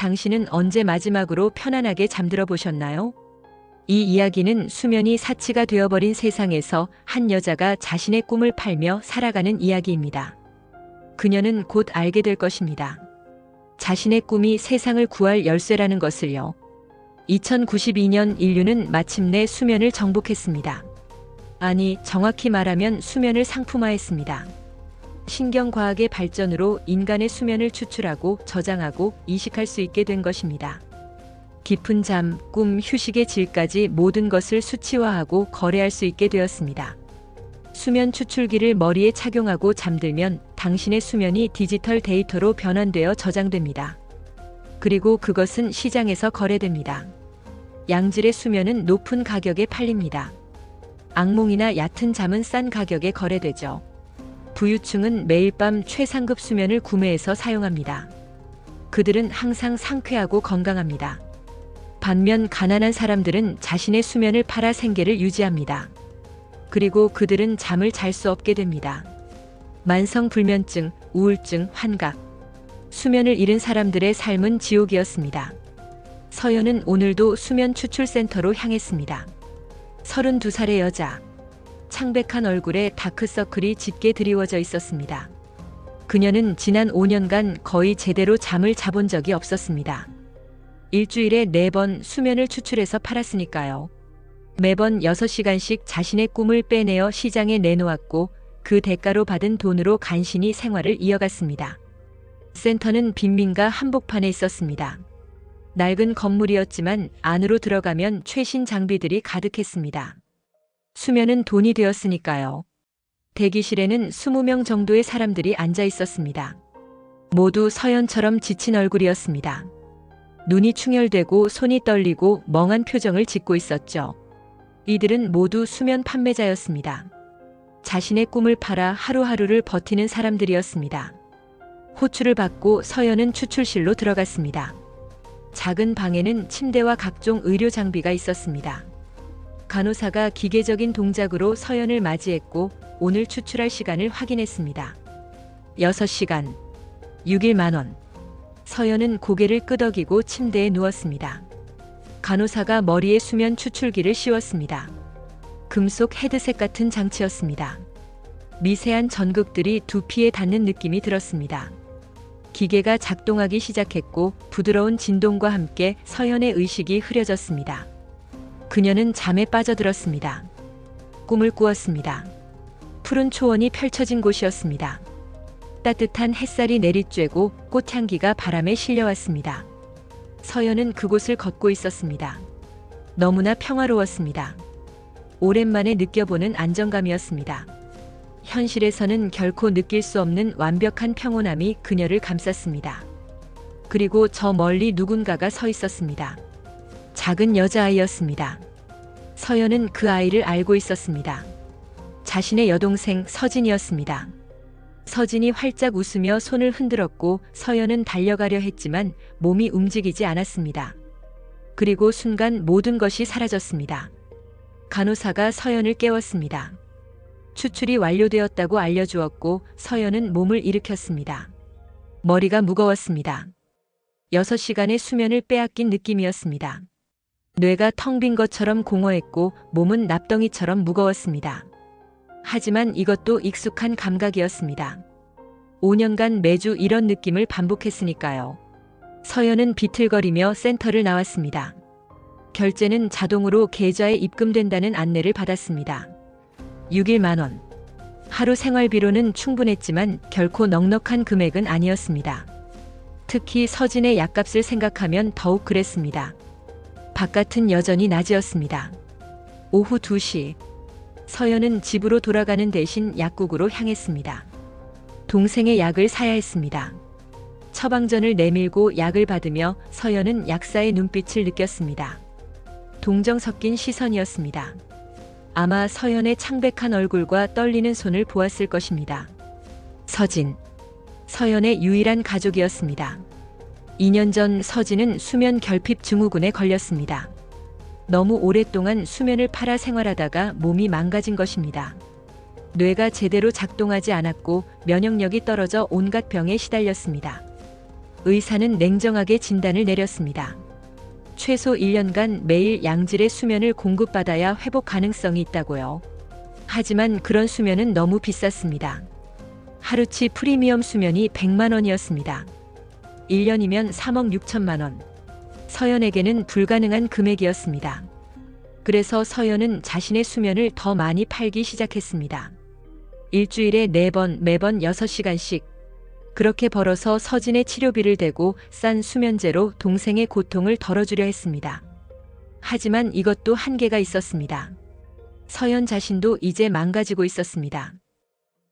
당신은 언제 마지막으로 편안하게 잠들어 보셨나요? 이 이야기는 수면이 사치가 되어버린 세상에서 한 여자가 자신의 꿈을 팔며 살아가는 이야기입니다. 그녀는 곧 알게 될 것입니다. 자신의 꿈이 세상을 구할 열쇠라는 것을요. 2092년 인류는 마침내 수면을 정복했습니다. 아니, 정확히 말하면 수면을 상품화했습니다. 신경과학의 발전으로 인간의 수면을 추출하고 저장하고 이식할 수 있게 된 것입니다. 깊은 잠, 꿈, 휴식의 질까지 모든 것을 수치화하고 거래할 수 있게 되었습니다. 수면 추출기를 머리에 착용하고 잠들면 당신의 수면이 디지털 데이터로 변환되어 저장됩니다. 그리고 그것은 시장에서 거래됩니다. 양질의 수면은 높은 가격에 팔립니다. 악몽이나 얕은 잠은 싼 가격에 거래되죠. 부유층은 매일 밤 최상급 수면을 구매해서 사용합니다. 그들은 항상 상쾌하고 건강합니다. 반면 가난한 사람들은 자신의 수면을 팔아 생계를 유지합니다. 그리고 그들은 잠을 잘 수 없게 됩니다. 만성불면증, 우울증, 환각. 수면을 잃은 사람들의 삶은 지옥이었습니다. 서연은 오늘도 수면 추출센터로 향했습니다. 32살의 여자. 창백한 얼굴에 다크서클이 짙게 드리워져 있었습니다. 그녀는 지난 5년간 거의 제대로 잠을 자본 적이 없었습니다. 일주일에 4번 수면을 추출해서 팔았으니까요. 매번 6시간씩 자신의 꿈을 빼내어 시장에 내놓았고 그 대가로 받은 돈으로 간신히 생활을 이어갔습니다. 센터는 빈민가 한복판에 있었습니다. 낡은 건물이었지만 안으로 들어가면 최신 장비들이 가득했습니다. 수면은 돈이 되었으니까요. 대기실에는 20명 정도의 사람들이 앉아 있었습니다. 모두 서연처럼 지친 얼굴이었습니다. 눈이 충혈되고 손이 떨리고 멍한 표정을 짓고 있었죠. 이들은 모두 수면 판매자였습니다. 자신의 꿈을 팔아 하루하루를 버티는 사람들이었습니다. 호출을 받고 서연은 추출실로 들어갔습니다. 작은 방에는 침대와 각종 의료 장비가 있었습니다. 간호사가 기계적인 동작으로 서연을 맞이했고 오늘 추출할 시간을 확인했습니다. 6시간, 6일 만원. 서연은 고개를 끄덕이고 침대에 누웠습니다. 간호사가 머리에 수면 추출기를 씌웠습니다. 금속 헤드셋 같은 장치였습니다. 미세한 전극들이 두피에 닿는 느낌이 들었습니다. 기계가 작동하기 시작했고 부드러운 진동과 함께 서연의 의식이 흐려졌습니다. 그녀는 잠에 빠져들었습니다. 꿈을 꾸었습니다. 푸른 초원이 펼쳐진 곳이었습니다. 따뜻한 햇살이 내리쬐고 꽃향기가 바람에 실려왔습니다. 서연은 그곳을 걷고 있었습니다. 너무나 평화로웠습니다. 오랜만에 느껴보는 안정감이었습니다. 현실에서는 결코 느낄 수 없는 완벽한 평온함이 그녀를 감쌌습니다. 그리고 저 멀리 누군가가 서 있었습니다. 작은 여자아이였습니다. 서연은 그 아이를 알고 있었습니다. 자신의 여동생 서진이었습니다. 서진이 활짝 웃으며 손을 흔들었고 서연은 달려가려 했지만 몸이 움직이지 않았습니다. 그리고 순간 모든 것이 사라졌습니다. 간호사가 서연을 깨웠습니다. 추출이 완료되었다고 알려주었고 서연은 몸을 일으켰습니다. 머리가 무거웠습니다. 6시간의 수면을 빼앗긴 느낌이었습니다. 뇌가 텅 빈 것처럼 공허했고 몸은 납덩이처럼 무거웠습니다. 하지만 이것도 익숙한 감각이었습니다. 5년간 매주 이런 느낌을 반복했으니까요. 서연은 비틀거리며 센터를 나왔습니다. 결제는 자동으로 계좌에 입금된다는 안내를 받았습니다. 6일 만원. 하루 생활비로는 충분했지만 결코 넉넉한 금액은 아니었습니다. 특히 서진의 약값을 생각하면 더욱 그랬습니다. 바깥은 여전히 낮이었습니다. 오후 2시. 서연은 집으로 돌아가는 대신 약국으로 향했습니다. 동생의 약을 사야 했습니다. 처방전을 내밀고 약을 받으며 서연은 약사의 눈빛을 느꼈습니다. 동정 섞인 시선이었습니다. 아마 서연의 창백한 얼굴과 떨리는 손을 보았을 것입니다. 서진. 서연의 유일한 가족이었습니다. 2년 전 서진은 수면 결핍 증후군에 걸렸습니다. 너무 오랫동안 수면을 팔아 생활하다가 몸이 망가진 것입니다. 뇌가 제대로 작동하지 않았고 면역력이 떨어져 온갖 병에 시달렸습니다. 의사는 냉정하게 진단을 내렸습니다. 최소 1년간 매일 양질의 수면을 공급받아야 회복 가능성이 있다고요. 하지만 그런 수면은 너무 비쌌습니다. 하루치 프리미엄 수면이 100만 원이었습니다. 1년이면 3억 6천만 원. 서연에게는 불가능한 금액이었습니다. 그래서 서연은 자신의 수면을 더 많이 팔기 시작했습니다. 일주일에 4번, 매번 6시간씩. 그렇게 벌어서 서진의 치료비를 대고 싼 수면제로 동생의 고통을 덜어주려 했습니다. 하지만 이것도 한계가 있었습니다. 서연 자신도 이제 망가지고 있었습니다.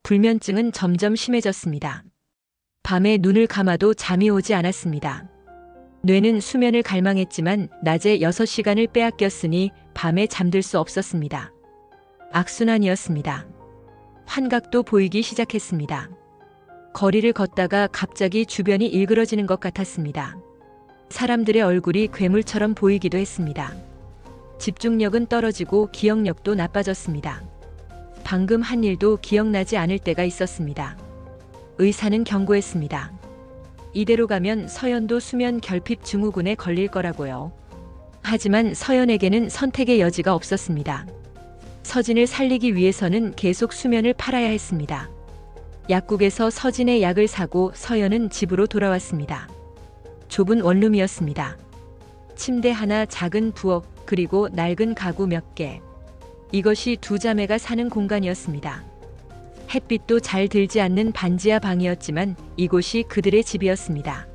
불면증은 점점 심해졌습니다. 밤에 눈을 감아도 잠이 오지 않았습니다. 뇌는 수면을 갈망했지만 낮에 6시간을 빼앗겼으니 밤에 잠들 수 없었습니다. 악순환이었습니다. 환각도 보이기 시작했습니다. 거리를 걷다가 갑자기 주변이 일그러지는 것 같았습니다. 사람들의 얼굴이 괴물처럼 보이기도 했습니다. 집중력은 떨어지고 기억력도 나빠졌습니다. 방금 한 일도 기억나지 않을 때가 있었습니다. 의사는 경고했습니다. 이대로 가면 서연도 수면 결핍 증후군에 걸릴 거라고요. 하지만 서연에게는 선택의 여지가 없었습니다. 서진을 살리기 위해서는 계속 수면을 팔아야 했습니다. 약국에서 서진의 약을 사고 서연은 집으로 돌아왔습니다. 좁은 원룸이었습니다. 침대 하나, 작은 부엌, 그리고 낡은 가구 몇 개. 이것이 두 자매가 사는 공간이었습니다. 햇빛도 잘 들지 않는 반지하 방이었지만 이곳이 그들의 집이었습니다.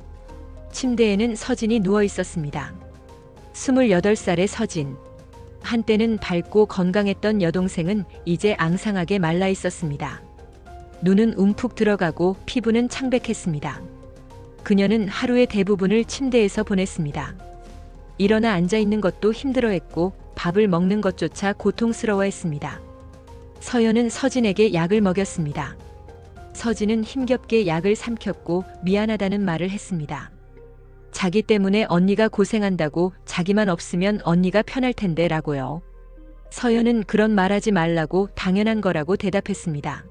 침대에는 서진이 누워 있었습니다. 28살의 서진. 한때는 밝고 건강했던 여동생은 이제 앙상하게 말라 있었습니다. 눈은 움푹 들어가고 피부는 창백했습니다. 그녀는 하루의 대부분을 침대에서 보냈습니다. 일어나 앉아 있는 것도 힘들어했고 밥을 먹는 것조차 고통스러워했습니다. 서연은 서진에게 약을 먹였습니다. 서진은 힘겹게 약을 삼켰고 미안하다는 말을 했습니다. 자기 때문에 언니가 고생한다고 자기만 없으면 언니가 편할 텐데 라고요. 서연은 그런 말하지 말라고 당연한 거라고 대답했습니다.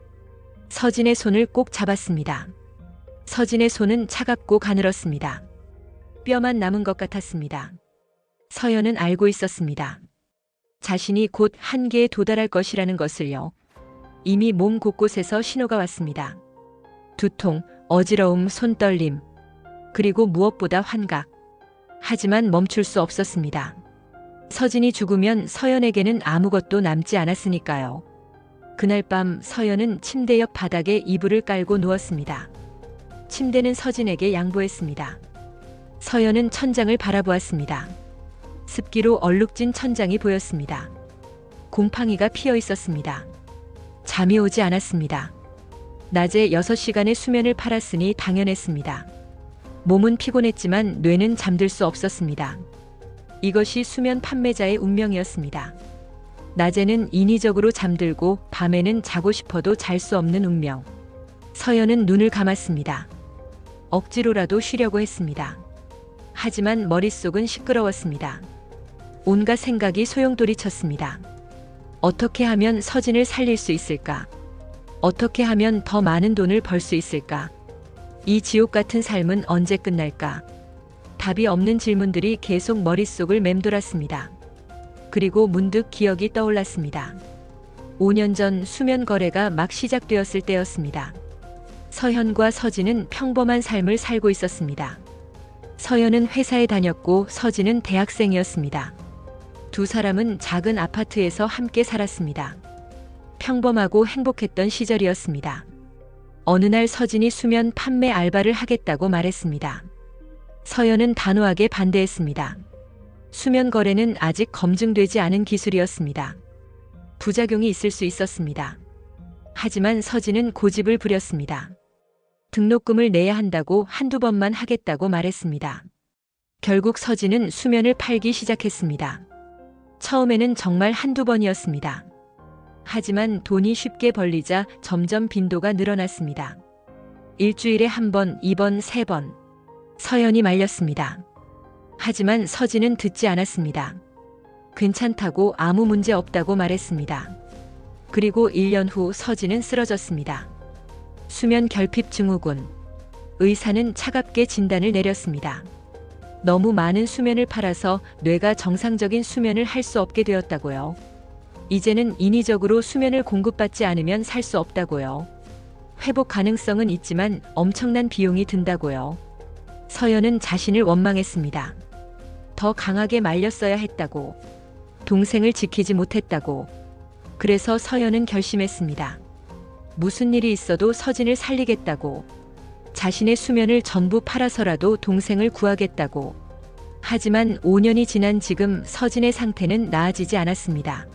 서진의 손을 꼭 잡았습니다. 서진의 손은 차갑고 가늘었습니다. 뼈만 남은 것 같았습니다. 서연은 알고 있었습니다. 자신이 곧 한계에 도달할 것이라는 것을요. 이미 몸 곳곳에서 신호가 왔습니다. 두통, 어지러움, 손떨림, 그리고 무엇보다 환각. 하지만 멈출 수 없었습니다. 서진이 죽으면 서연에게는 아무것도 남지 않았으니까요. 그날 밤 서연은 침대 옆 바닥에 이불을 깔고 누웠습니다. 침대는 서진에게 양보했습니다. 서연은 천장을 바라보았습니다. 습기로 얼룩진 천장이 보였습니다. 곰팡이가 피어 있었습니다. 잠이 오지 않았습니다. 낮에 6시간의 수면을 팔았으니 당연했습니다. 몸은 피곤했지만 뇌는 잠들 수 없었습니다. 이것이 수면 판매자의 운명이었습니다. 낮에는 인위적으로 잠들고 밤에는 자고 싶어도 잘 수 없는 운명. 서연은 눈을 감았습니다. 억지로라도 쉬려고 했습니다. 하지만 머릿속은 시끄러웠습니다. 온갖 생각이 소용돌이쳤습니다. 어떻게 하면 서진을 살릴 수 있을까? 어떻게 하면 더 많은 돈을 벌 수 있을까? 이 지옥 같은 삶은 언제 끝날까? 답이 없는 질문들이 계속 머릿속을 맴돌았습니다. 그리고 문득 기억이 떠올랐습니다. 5년 전 수면 거래가 막 시작되었을 때였습니다. 서현과 서진은 평범한 삶을 살고 있었습니다. 서현은 회사에 다녔고 서진은 대학생이었습니다. 두 사람은 작은 아파트에서 함께 살았습니다. 평범하고 행복했던 시절이었습니다. 어느 날 서진이 수면 판매 알바를 하겠다고 말했습니다. 서현은 단호하게 반대했습니다. 수면 거래는 아직 검증되지 않은 기술이었습니다. 부작용이 있을 수 있었습니다. 하지만 서진은 고집을 부렸습니다. 등록금을 내야 한다고 한두 번만 하겠다고 말했습니다. 결국 서진은 수면을 팔기 시작했습니다. 처음에는 정말 한두 번이었습니다. 하지만 돈이 쉽게 벌리자 점점 빈도가 늘어났습니다. 일주일에 한 번, 2번, 3번. 서연이 말렸습니다. 하지만 서진은 듣지 않았습니다. 괜찮다고 아무 문제 없다고 말했습니다. 그리고 1년 후 서진은 쓰러졌습니다. 수면 결핍 증후군. 의사는 차갑게 진단을 내렸습니다. 너무 많은 수면을 팔아서 뇌가 정상적인 수면을 할 수 없게 되었다고요. 이제는 인위적으로 수면을 공급받지 않으면 살 수 없다고요. 회복 가능성은 있지만 엄청난 비용이 든다고요. 서연은 자신을 원망했습니다. 더 강하게 말렸어야 했다고. 동생을 지키지 못했다고. 그래서 서연은 결심했습니다. 무슨 일이 있어도 서진을 살리겠다고. 자신의 수면을 전부 팔아서라도 동생을 구하겠다고. 하지만 5년이 지난 지금 서진의 상태는 나아지지 않았습니다.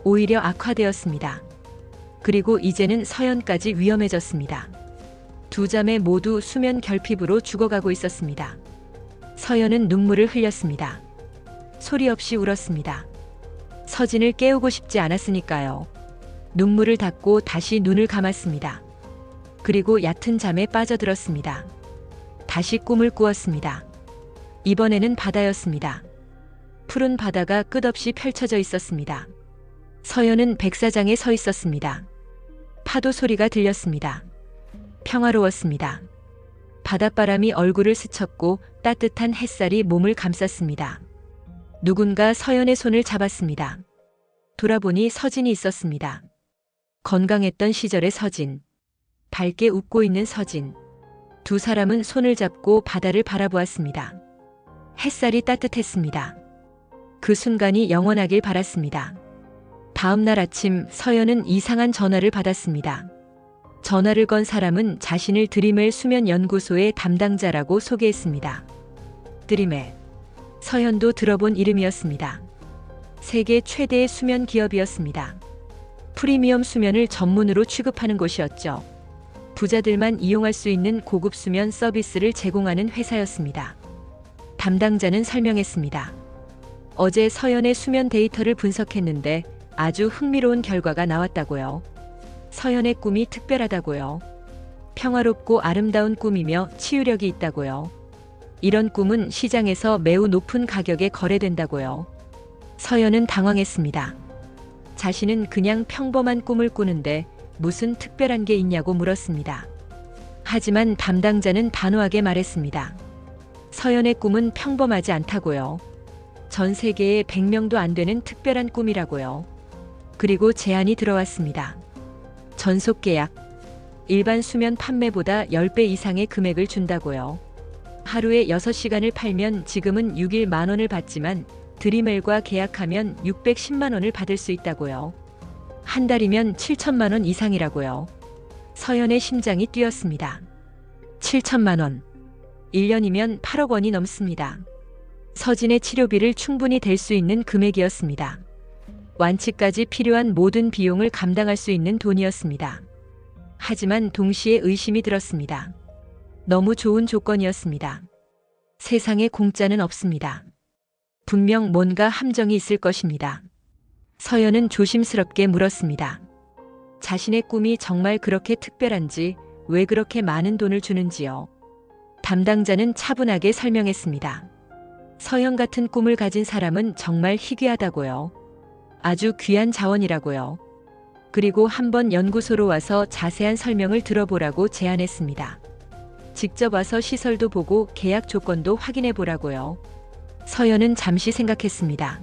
오히려 악화되었습니다. 그리고 이제는 서연까지 위험해졌습니다. 두 자매 모두 수면 결핍으로 죽어가고 있었습니다. 서연은 눈물을 흘렸습니다. 소리 없이 울었습니다. 서진을 깨우고 싶지 않았으니까요. 눈물을 닦고 다시 눈을 감았습니다. 그리고 얕은 잠에 빠져들었습니다. 다시 꿈을 꾸었습니다. 이번에는 바다였습니다. 푸른 바다가 끝없이 펼쳐져 있었습니다. 서연은 백사장에 서 있었습니다. 파도 소리가 들렸습니다. 평화로웠습니다. 바닷바람이 얼굴을 스쳤고 따뜻한 햇살이 몸을 감쌌습니다. 누군가 서연의 손을 잡았습니다. 돌아보니 서진이 있었습니다. 건강했던 시절의 서진. 밝게 웃고 있는 서진. 두 사람은 손을 잡고 바다를 바라보았습니다. 햇살이 따뜻했습니다. 그 순간이 영원하길 바랐습니다. 다음 날 아침 서연은 이상한 전화를 받았습니다. 전화를 건 사람은 자신을 드림웰 수면연구소의 담당자라고 소개했습니다. 드림웰. 서연도 들어본 이름이었습니다. 세계 최대의 수면 기업이었습니다. 프리미엄 수면을 전문으로 취급하는 곳이었죠. 부자들만 이용할 수 있는 고급 수면 서비스를 제공하는 회사였습니다. 담당자는 설명했습니다. 어제 서연의 수면 데이터를 분석했는데 아주 흥미로운 결과가 나왔다고요. 서연의 꿈이 특별하다고요. 평화롭고 아름다운 꿈이며 치유력이 있다고요. 이런 꿈은 시장에서 매우 높은 가격에 거래된다고요. 서연은 당황했습니다. 자신은 그냥 평범한 꿈을 꾸는데 무슨 특별한 게 있냐고 물었습니다. 하지만 담당자는 단호하게 말했습니다. 서연의 꿈은 평범하지 않다고요. 전 세계에 100명도 안 되는 특별한 꿈이라고요. 그리고 제안이 들어왔습니다. 전속 계약. 일반 수면 판매보다 10배 이상의 금액을 준다고요. 하루에 6시간을 팔면 지금은 6일 만원을 받지만 드림웰과 계약하면 610만 원을 받을 수 있다고요. 한 달이면 7천만 원 이상이라고요. 서연의 심장이 뛰었습니다. 7천만 원. 1년이면 8억 원이 넘습니다. 서진의 치료비를 충분히 댈 수 있는 금액이었습니다. 완치까지 필요한 모든 비용을 감당할 수 있는 돈이었습니다. 하지만 동시에 의심이 들었습니다. 너무 좋은 조건이었습니다. 세상에 공짜는 없습니다. 분명 뭔가 함정이 있을 것입니다. 서연은 조심스럽게 물었습니다. 자신의 꿈이 정말 그렇게 특별한지, 왜 그렇게 많은 돈을 주는지요. 담당자는 차분하게 설명했습니다. 서연 같은 꿈을 가진 사람은 정말 희귀하다고요. 아주 귀한 자원이라고요. 그리고 한번 연구소로 와서 자세한 설명을 들어보라고 제안했습니다. 직접 와서 시설도 보고 계약 조건도 확인해 보라고요. 서연은 잠시 생각했습니다.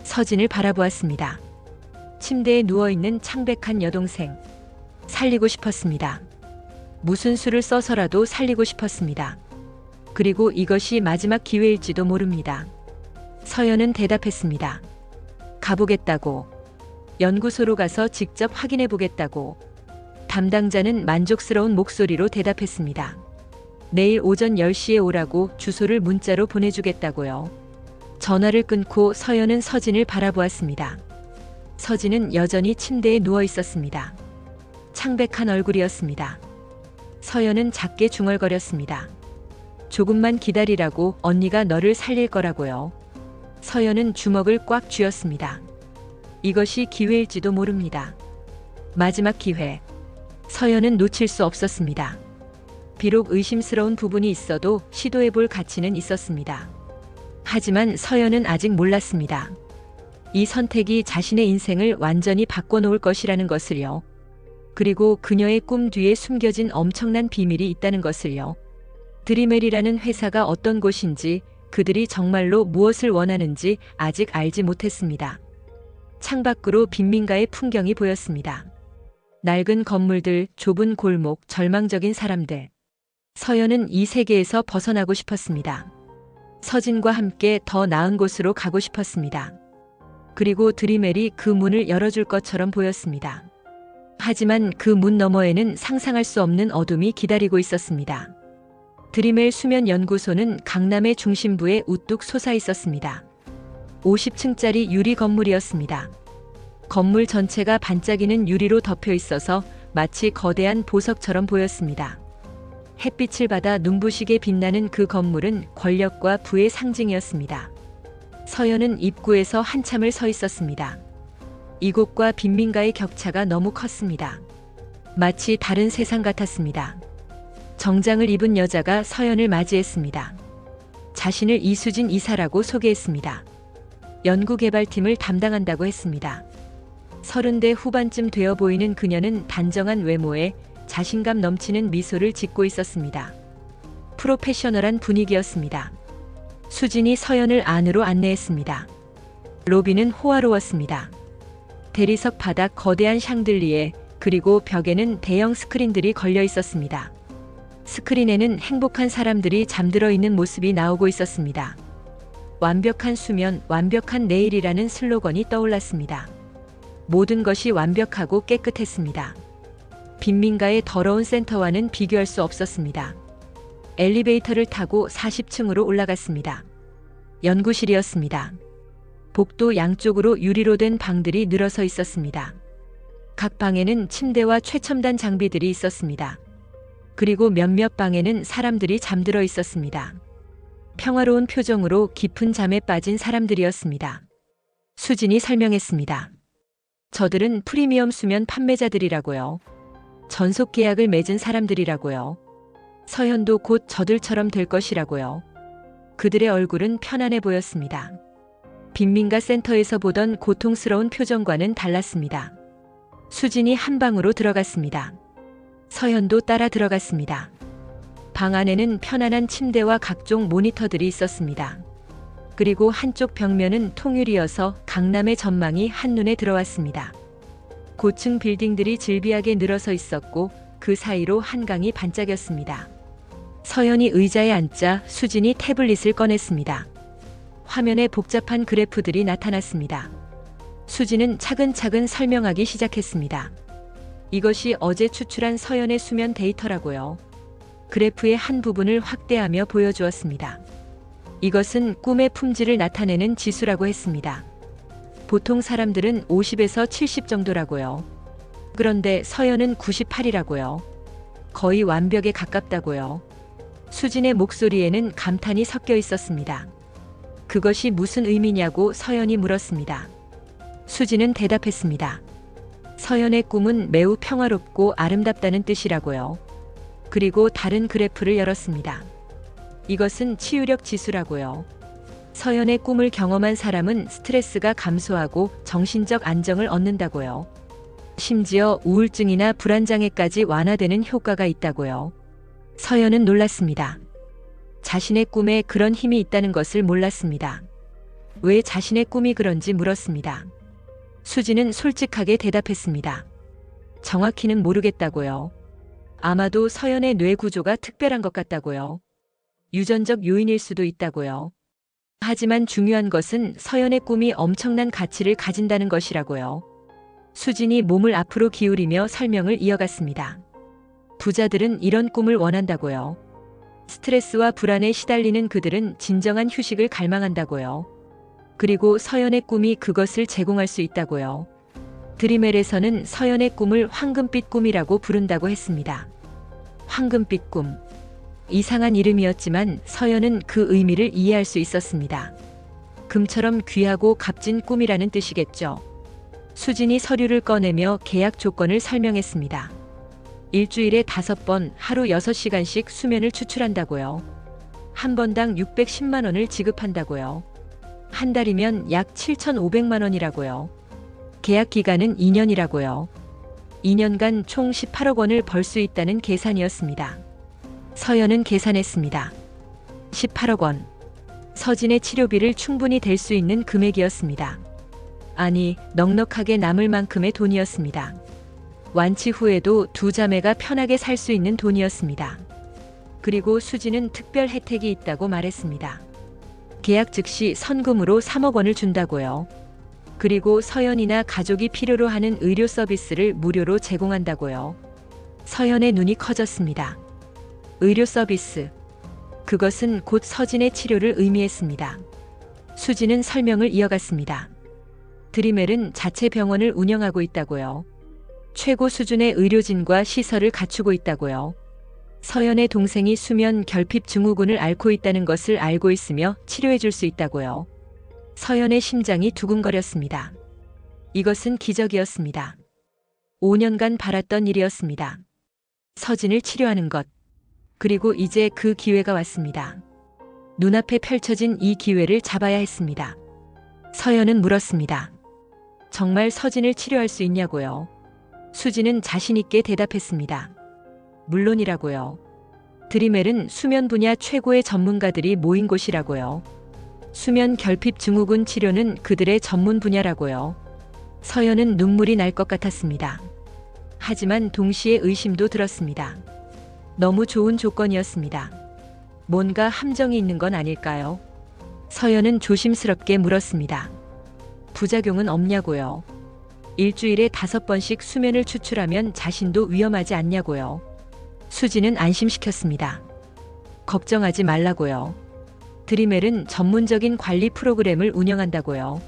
서진을 바라보았습니다. 침대에 누워있는 창백한 여동생. 살리고 싶었습니다. 무슨 수를 써서라도 살리고 싶었습니다. 그리고 이것이 마지막 기회일지도 모릅니다. 서연은 대답했습니다. 가보겠다고. 연구소로 가서 직접 확인해 보겠다고. 담당자는 만족스러운 목소리로 대답했습니다. 내일 오전 10시에 오라고 주소를 문자로 보내주겠다고요. 전화를 끊고 서연은 서진을 바라보았습니다. 서진은 여전히 침대에 누워 있었습니다. 창백한 얼굴이었습니다. 서연은 작게 중얼거렸습니다. 조금만 기다리라고, 언니가 너를 살릴 거라고요. 서연은 주먹을 꽉 쥐었습니다. 이것이 기회일지도 모릅니다. 마지막 기회. 서연은 놓칠 수 없었습니다. 비록 의심스러운 부분이 있어도 시도해볼 가치는 있었습니다. 하지만 서연은 아직 몰랐습니다. 이 선택이 자신의 인생을 완전히 바꿔놓을 것이라는 것을요. 그리고 그녀의 꿈 뒤에 숨겨진 엄청난 비밀이 있다는 것을요. 드리멜이라는 회사가 어떤 곳인지, 그들이 정말로 무엇을 원하는지 아직 알지 못했습니다. 창밖으로 빈민가의 풍경이 보였습니다. 낡은 건물들, 좁은 골목, 절망적인 사람들. 서연은 이 세계에서 벗어나고 싶었습니다. 서진과 함께 더 나은 곳으로 가고 싶었습니다. 그리고 드리멜이 그 문을 열어줄 것처럼 보였습니다. 하지만 그 문 너머에는 상상할 수 없는 어둠이 기다리고 있었습니다. 드리멜 수면 연구소는 강남의 중심부에 우뚝 솟아 있었습니다. 50층짜리 유리 건물이었습니다. 건물 전체가 반짝이는 유리로 덮여 있어서 마치 거대한 보석처럼 보였습니다. 햇빛을 받아 눈부시게 빛나는 그 건물은 권력과 부의 상징이었습니다. 서연은 입구에서 한참을 서 있었습니다. 이곳과 빈민가의 격차가 너무 컸습니다. 마치 다른 세상 같았습니다. 정장을 입은 여자가 서연을 맞이했습니다. 자신을 이수진 이사라고 소개했습니다. 연구개발팀을 담당한다고 했습니다. 30대 후반쯤 되어 보이는 그녀는 단정한 외모에 자신감 넘치는 미소를 짓고 있었습니다. 프로페셔널한 분위기였습니다. 수진이 서연을 안으로 안내했습니다. 로비는 호화로웠습니다. 대리석 바닥 거대한 샹들리에, 그리고 벽에는 대형 스크린들이 걸려 있었습니다. 스크린에는 행복한 사람들이 잠들어 있는 모습이 나오고 있었습니다. 완벽한 수면, 완벽한 내일이라는 슬로건이 떠올랐습니다. 모든 것이 완벽하고 깨끗했습니다. 빈민가의 더러운 센터와는 비교할 수 없었습니다. 엘리베이터를 타고 40층으로 올라갔습니다. 연구실이었습니다. 복도 양쪽으로 유리로 된 방들이 늘어서 있었습니다. 각 방에는 침대와 최첨단 장비들이 있었습니다. 그리고 몇몇 방에는 사람들이 잠들어 있었습니다. 평화로운 표정으로 깊은 잠에 빠진 사람들이었습니다. 수진이 설명했습니다. 저들은 프리미엄 수면 판매자들이라고요. 전속 계약을 맺은 사람들이라고요. 서현도 곧 저들처럼 될 것이라고요. 그들의 얼굴은 편안해 보였습니다. 빈민가 센터에서 보던 고통스러운 표정과는 달랐습니다. 수진이 한 방으로 들어갔습니다. 서현도 따라 들어갔습니다. 방 안에는 편안한 침대와 각종 모니터들이 있었습니다. 그리고 한쪽 벽면은 통유리여서 강남의 전망이 한눈에 들어왔습니다. 고층 빌딩들이 질비하게 늘어서 있었고 그 사이로 한강이 반짝였습니다. 서연이 의자에 앉자 수진이 태블릿을 꺼냈습니다. 화면에 복잡한 그래프들이 나타났습니다. 수진은 차근차근 설명하기 시작했습니다. 이것이 어제 추출한 서연의 수면 데이터라고요. 그래프의 한 부분을 확대하며 보여주었습니다. 이것은 꿈의 품질을 나타내는 지수라고 했습니다. 보통 사람들은 50에서 70 정도라고요. 그런데 서연은 98이라고요. 거의 완벽에 가깝다고요. 수진의 목소리에는 감탄이 섞여 있었습니다. 그것이 무슨 의미냐고 서연이 물었습니다. 수진은 대답했습니다. 서연의 꿈은 매우 평화롭고 아름답다는 뜻이라고요. 그리고 다른 그래프를 열었습니다. 이것은 치유력 지수라고요. 서연의 꿈을 경험한 사람은 스트레스가 감소하고 정신적 안정을 얻는다고요. 심지어 우울증이나 불안장애까지 완화되는 효과가 있다고요. 서연은 놀랐습니다. 자신의 꿈에 그런 힘이 있다는 것을 몰랐습니다. 왜 자신의 꿈이 그런지 물었습니다. 수진은 솔직하게 대답했습니다. 정확히는 모르겠다고요. 아마도 서연의 뇌 구조가 특별한 것 같다고요. 유전적 요인일 수도 있다고요. 하지만 중요한 것은 서연의 꿈이 엄청난 가치를 가진다는 것이라고요. 수진이 몸을 앞으로 기울이며 설명을 이어갔습니다. 부자들은 이런 꿈을 원한다고요. 스트레스와 불안에 시달리는 그들은 진정한 휴식을 갈망한다고요. 그리고 서연의 꿈이 그것을 제공할 수 있다고요. 드리멜에서는 서연의 꿈을 황금빛 꿈이라고 부른다고 했습니다. 황금빛 꿈. 이상한 이름이었지만 서연은 그 의미를 이해할 수 있었습니다. 금처럼 귀하고 값진 꿈이라는 뜻이겠죠. 수진이 서류를 꺼내며 계약 조건을 설명했습니다. 일주일에 5번, 하루 6시간씩 수면을 추출한다고요. 한 번당 610만 원을 지급한다고요. 한 달이면 약 7,500만 원이라고요. 계약 기간은 2년이라고요. 2년간 총 18억 원을 벌 수 있다는 계산이었습니다. 서연은 계산했습니다. 18억 원. 서진의 치료비를 충분히 댈 수 있는 금액이었습니다. 아니, 넉넉하게 남을 만큼의 돈이었습니다. 완치 후에도 두 자매가 편하게 살 수 있는 돈이었습니다. 그리고 수지는 특별 혜택이 있다고 말했습니다. 계약 즉시 선금으로 3억 원을 준다고요. 그리고 서연이나 가족이 필요로 하는 의료 서비스를 무료로 제공한다고요. 서연의 눈이 커졌습니다. 의료 서비스. 그것은 곧 서진의 치료를 의미했습니다. 수지는 설명을 이어갔습니다. 드리멜은 자체 병원을 운영하고 있다고요. 최고 수준의 의료진과 시설을 갖추고 있다고요. 서연의 동생이 수면 결핍 증후군을 앓고 있다는 것을 알고 있으며 치료해 줄 수 있다고요. 서연의 심장이 두근거렸습니다. 이것은 기적이었습니다. 5년간 바랐던 일이었습니다. 서진을 치료하는 것. 그리고 이제 그 기회가 왔습니다. 눈앞에 펼쳐진 이 기회를 잡아야 했습니다. 서연은 물었습니다. 정말 서진을 치료할 수 있냐고요? 수지는 자신 있게 대답했습니다. 물론이라고요. 드리멜은 수면 분야 최고의 전문가들이 모인 곳이라고요. 수면 결핍 증후군 치료는 그들의 전문 분야라고요. 서연은 눈물이 날 것 같았습니다. 하지만 동시에 의심도 들었습니다. 너무 좋은 조건이었습니다. 뭔가 함정이 있는 건 아닐까요? 서연은 조심스럽게 물었습니다. 부작용은 없냐고요? 일주일에 5번씩 수면을 추출하면 자신도 위험하지 않냐고요? 수지는 안심시켰습니다. 걱정하지 말라고요. 드리멜은 전문적인 관리 프로그램을 운영한다고요.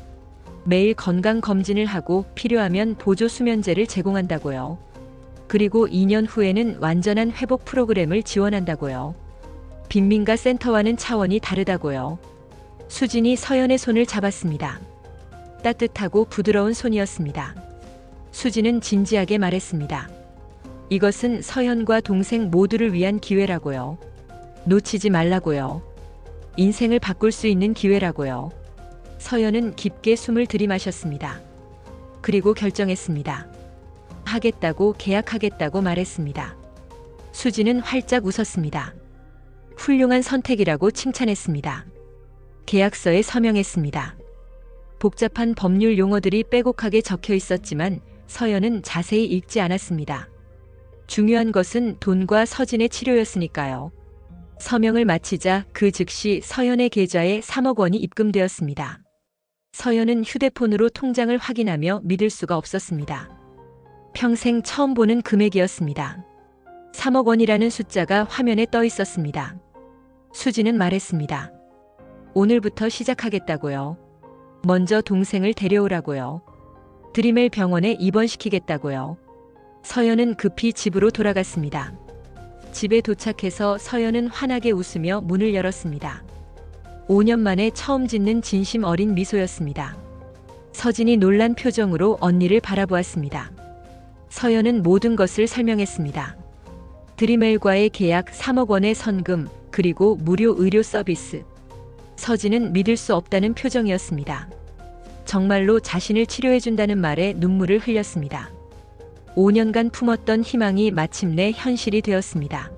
매일 건강검진을 하고 필요하면 보조 수면제를 제공한다고요. 그리고 2년 후에는 완전한 회복 프로그램을 지원한다고요. 빈민가 센터와는 차원이 다르다고요. 수진이 서연의 손을 잡았습니다. 따뜻하고 부드러운 손이었습니다. 수진은 진지하게 말했습니다. 이것은 서연과 동생 모두를 위한 기회라고요. 놓치지 말라고요. 인생을 바꿀 수 있는 기회라고요. 서연은 깊게 숨을 들이마셨습니다. 그리고 결정했습니다. 하겠다고 계약하겠다고 말했습니다. 수지는 활짝 웃었습니다. 훌륭한 선택이라고 칭찬했습니다. 계약서에 서명했습니다. 복잡한 법률 용어들이 빼곡하게 적혀 있었지만 서연은 자세히 읽지 않았습니다. 중요한 것은 돈과 서진의 치료였으니까요. 서명을 마치자 그 즉시 서연의 계좌에 3억 원이 입금되었습니다. 서연은 휴대폰으로 통장을 확인하며 믿을 수가 없었습니다. 평생 처음 보는 금액이었습니다. 3억 원이라는 숫자가 화면에 떠 있었습니다. 수지는 말했습니다. 오늘부터 시작하겠다고요. 먼저 동생을 데려오라고요. 드리멜 병원에 입원시키겠다고요. 서연은 급히 집으로 돌아갔습니다. 집에 도착해서 서연은 환하게 웃으며 문을 열었습니다. 5년 만에 처음 짓는 진심 어린 미소였습니다. 서진이 놀란 표정으로 언니를 바라보았습니다. 서연은 모든 것을 설명했습니다. 드리멜과의 계약 3억 원의 선금, 그리고 무료 의료 서비스. 서진은 믿을 수 없다는 표정이었습니다. 정말로 자신을 치료해준다는 말에 눈물을 흘렸습니다. 5년간 품었던 희망이 마침내 현실이 되었습니다.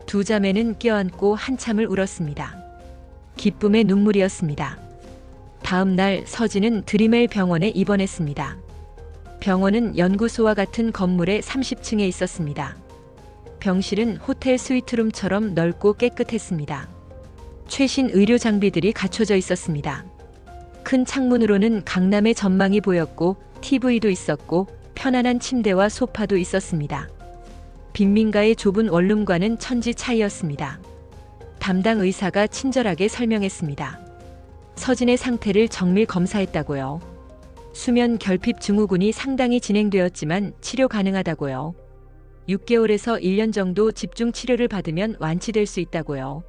두 자매는 껴안고 한참을 울었습니다. 기쁨의 눈물이었습니다. 다음 날 서진은 드리멜 병원에 입원했습니다. 병원은 연구소와 같은 건물의 30층에 있었습니다. 병실은 호텔 스위트룸처럼 넓고 깨끗했습니다. 최신 의료 장비들이 갖춰져 있었습니다. 큰 창문으로는 강남의 전망이 보였고 TV도 있었고 편안한 침대와 소파도 있었습니다. 빈민가의 좁은 원룸과는 천지 차이였습니다. 담당 의사가 친절하게 설명했습니다. 서진의 상태를 정밀 검사했다고요. 수면 결핍 증후군이 상당히 진행되었지만 치료 가능하다고요. 6개월에서 1년 정도 집중 치료를 받으면 완치될 수 있다고요.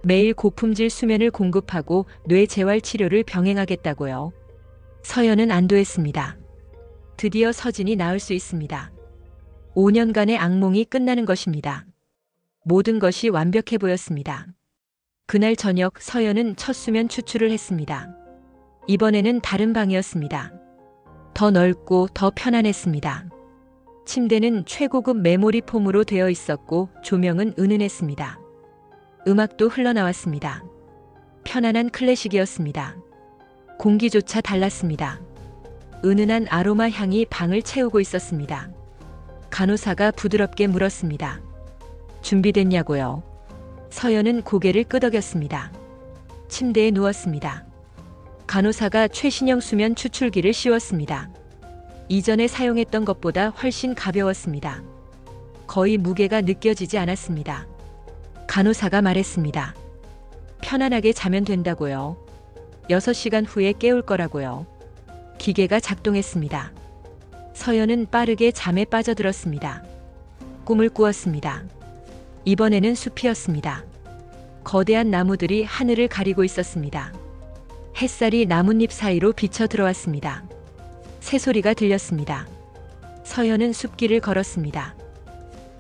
매일 고품질 수면을 공급하고 뇌 재활 치료를 병행하겠다고요. 서연은 안도했습니다. 드디어 서진이 나을 수 있습니다. 5년간의 악몽이 끝나는 것입니다. 모든 것이 완벽해 보였습니다. 그날 저녁 서연은 첫 수면 추출을 했습니다. 이번에는 다른 방이었습니다. 더 넓고 더 편안했습니다. 침대는 최고급 메모리 폼으로 되어 있었고 조명은 은은했습니다. 음악도 흘러나왔습니다. 편안한 클래식이었습니다. 공기조차 달랐습니다. 은은한 아로마 향이 방을 채우고 있었습니다. 간호사가 부드럽게 물었습니다. 준비됐냐고요? 서연은 고개를 끄덕였습니다. 침대에 누웠습니다. 간호사가 최신형 수면 추출기를 씌웠습니다. 이전에 사용했던 것보다 훨씬 가벼웠습니다. 거의 무게가 느껴지지 않았습니다. 간호사가 말했습니다. 편안하게 자면 된다고요. 6시간 후에 깨울 거라고요. 기계가 작동했습니다. 서연은 빠르게 잠에 빠져들었습니다. 꿈을 꾸었습니다. 이번에는 숲이었습니다. 거대한 나무들이 하늘을 가리고 있었습니다. 햇살이 나뭇잎 사이로 비쳐 들어왔습니다. 새소리가 들렸습니다. 서연은 숲길을 걸었습니다.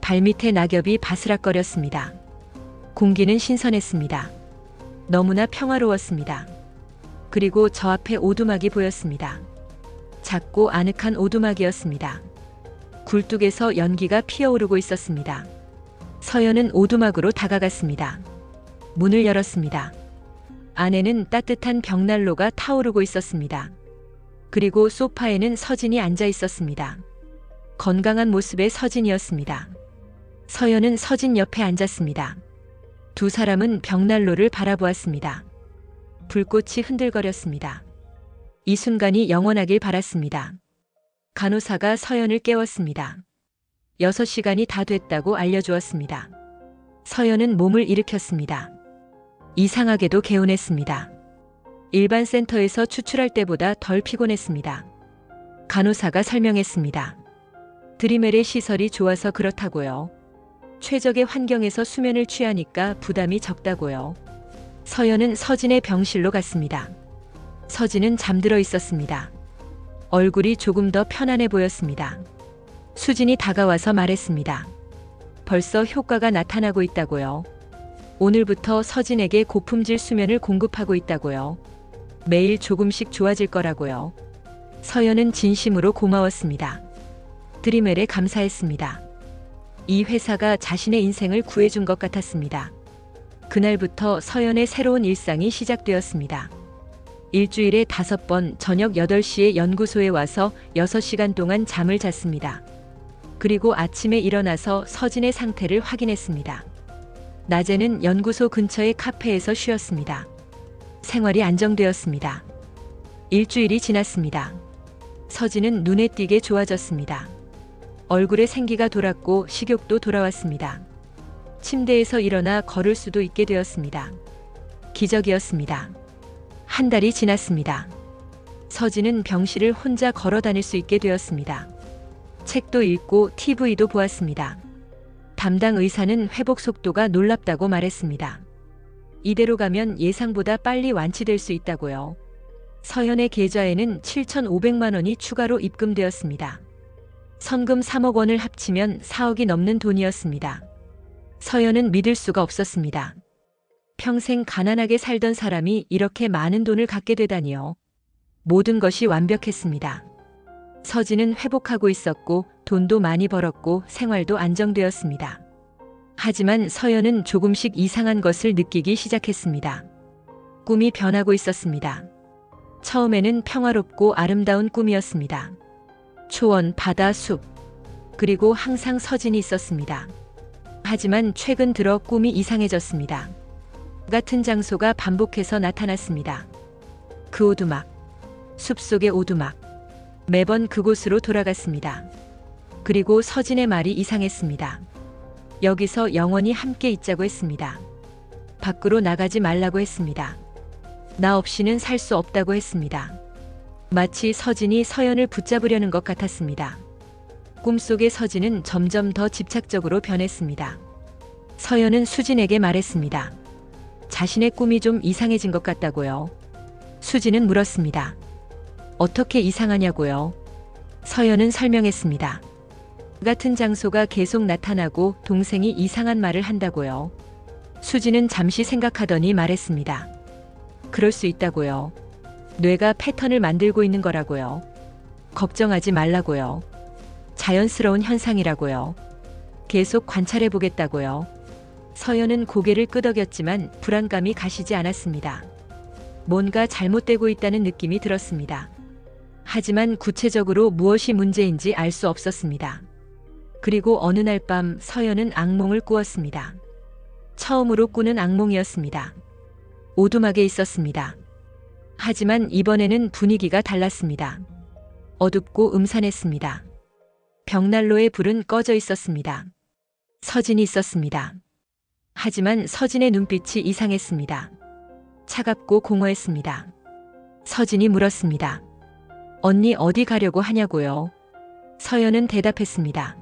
발밑에 낙엽이 바스락거렸습니다. 공기는 신선했습니다. 너무나 평화로웠습니다. 그리고 저 앞에 오두막이 보였습니다. 작고 아늑한 오두막이었습니다. 굴뚝에서 연기가 피어오르고 있었습니다. 서연은 오두막으로 다가갔습니다. 문을 열었습니다. 안에는 따뜻한 벽난로가 타오르고 있었습니다. 그리고 소파에는 서진이 앉아 있었습니다. 건강한 모습의 서진이었습니다. 서연은 서진 옆에 앉았습니다. 두 사람은 벽난로를 바라보았습니다. 불꽃이 흔들거렸습니다. 이 순간이 영원하길 바랐습니다. 간호사가 서연을 깨웠습니다. 6시간이 다 됐다고 알려주었습니다. 서연은 몸을 일으켰습니다. 이상하게도 개운했습니다. 일반 센터에서 추출할 때보다 덜 피곤했습니다. 간호사가 설명했습니다. 드리멜의 시설이 좋아서 그렇다고요. 최적의 환경에서 수면을 취하니까 부담이 적다고요. 서연은 서진의 병실로 갔습니다. 서진은 잠들어 있었습니다. 얼굴이 조금 더 편안해 보였습니다. 수진이 다가와서 말했습니다. 벌써 효과가 나타나고 있다고요. 오늘부터 서진에게 고품질 수면을 공급하고 있다고요. 매일 조금씩 좋아질 거라고요. 서연은 진심으로 고마웠습니다. 드리멜에 감사했습니다. 이 회사가 자신의 인생을 구해준 것 같았습니다. 그날부터 서연의 새로운 일상이 시작되었습니다. 일주일에 5번 저녁 8시에 연구소에 와서 6시간 동안 잠을 잤습니다. 그리고 아침에 일어나서 서진의 상태를 확인했습니다. 낮에는 연구소 근처의 카페에서 쉬었습니다. 생활이 안정되었습니다. 일주일이 지났습니다. 서진은 눈에 띄게 좋아졌습니다. 얼굴에 생기가 돌았고 식욕도 돌아왔습니다. 침대에서 일어나 걸을 수도 있게 되었습니다. 기적이었습니다. 한 달이 지났습니다. 서진은 병실을 혼자 걸어 다닐 수 있게 되었습니다. 책도 읽고 TV도 보았습니다. 담당 의사는 회복 속도가 놀랍다고 말했습니다. 이대로 가면 예상보다 빨리 완치될 수 있다고요. 서연의 계좌에는 7,500만 원이 추가로 입금되었습니다. 선금 3억 원을 합치면 4억이 넘는 돈이었습니다. 서연은 믿을 수가 없었습니다. 평생 가난하게 살던 사람이 이렇게 많은 돈을 갖게 되다니요. 모든 것이 완벽했습니다. 서진은 회복하고 있었고 돈도 많이 벌었고 생활도 안정되었습니다. 하지만 서연은 조금씩 이상한 것을 느끼기 시작했습니다. 꿈이 변하고 있었습니다. 처음에는 평화롭고 아름다운 꿈이었습니다. 초원, 바다, 숲, 그리고 항상 서진이 있었습니다. 하지만 최근 들어 꿈이 이상해졌습니다. 같은 장소가 반복해서 나타났습니다. 그 오두막, 숲속의 오두막. 매번 그곳으로 돌아갔습니다. 그리고 서진의 말이 이상했습니다. 여기서 영원히 함께 있자고 했습니다. 밖으로 나가지 말라고 했습니다. 나 없이는 살 수 없다고 했습니다. 마치 서진이 서연을 붙잡으려는 것 같았습니다. 꿈속의 서진은 점점 더 집착적으로 변했습니다. 서연은 수진에게 말했습니다. 자신의 꿈이 좀 이상해진 것 같다고요. 수진은 물었습니다. 어떻게 이상하냐고요? 서연은 설명했습니다. 같은 장소가 계속 나타나고 동생이 이상한 말을 한다고요. 수진은 잠시 생각하더니 말했습니다. 그럴 수 있다고요. 뇌가 패턴을 만들고 있는 거라고요. 걱정하지 말라고요. 자연스러운 현상이라고요. 계속 관찰해 보겠다고요. 서연은 고개를 끄덕였지만 불안감이 가시지 않았습니다. 뭔가 잘못되고 있다는 느낌이 들었습니다. 하지만 구체적으로 무엇이 문제인지 알 수 없었습니다. 그리고 어느 날 밤 서연은 악몽을 꾸었습니다. 처음으로 꾸는 악몽이었습니다. 오두막에 있었습니다. 하지만 이번에는 분위기가 달랐습니다. 어둡고 음산했습니다. 벽난로의 불은 꺼져 있었습니다. 서진이 있었습니다. 하지만 서진의 눈빛이 이상했습니다. 차갑고 공허했습니다. 서진이 물었습니다. 언니 어디 가려고 하냐고요? 서연은 대답했습니다.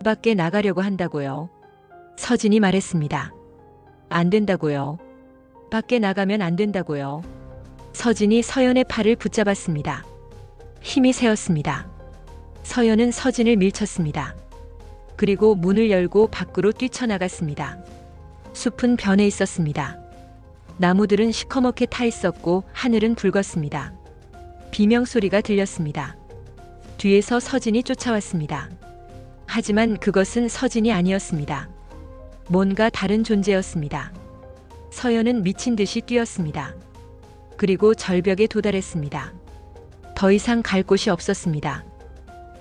밖에 나가려고 한다고요. 서진이 말했습니다. 안 된다고요. 밖에 나가면 안 된다고요. 서진이 서연의 팔을 붙잡았습니다. 힘이 세었습니다. 서연은 서진을 밀쳤습니다. 그리고 문을 열고 밖으로 뛰쳐나갔습니다. 숲은 변해 있었습니다. 나무들은 시커멓게 타 있었고 하늘은 붉었습니다. 비명소리가 들렸습니다. 뒤에서 서진이 쫓아왔습니다. 하지만 그것은 서진이 아니었습니다. 뭔가 다른 존재였습니다. 서연은 미친 듯이 뛰었습니다. 그리고 절벽에 도달했습니다. 더 이상 갈 곳이 없었습니다.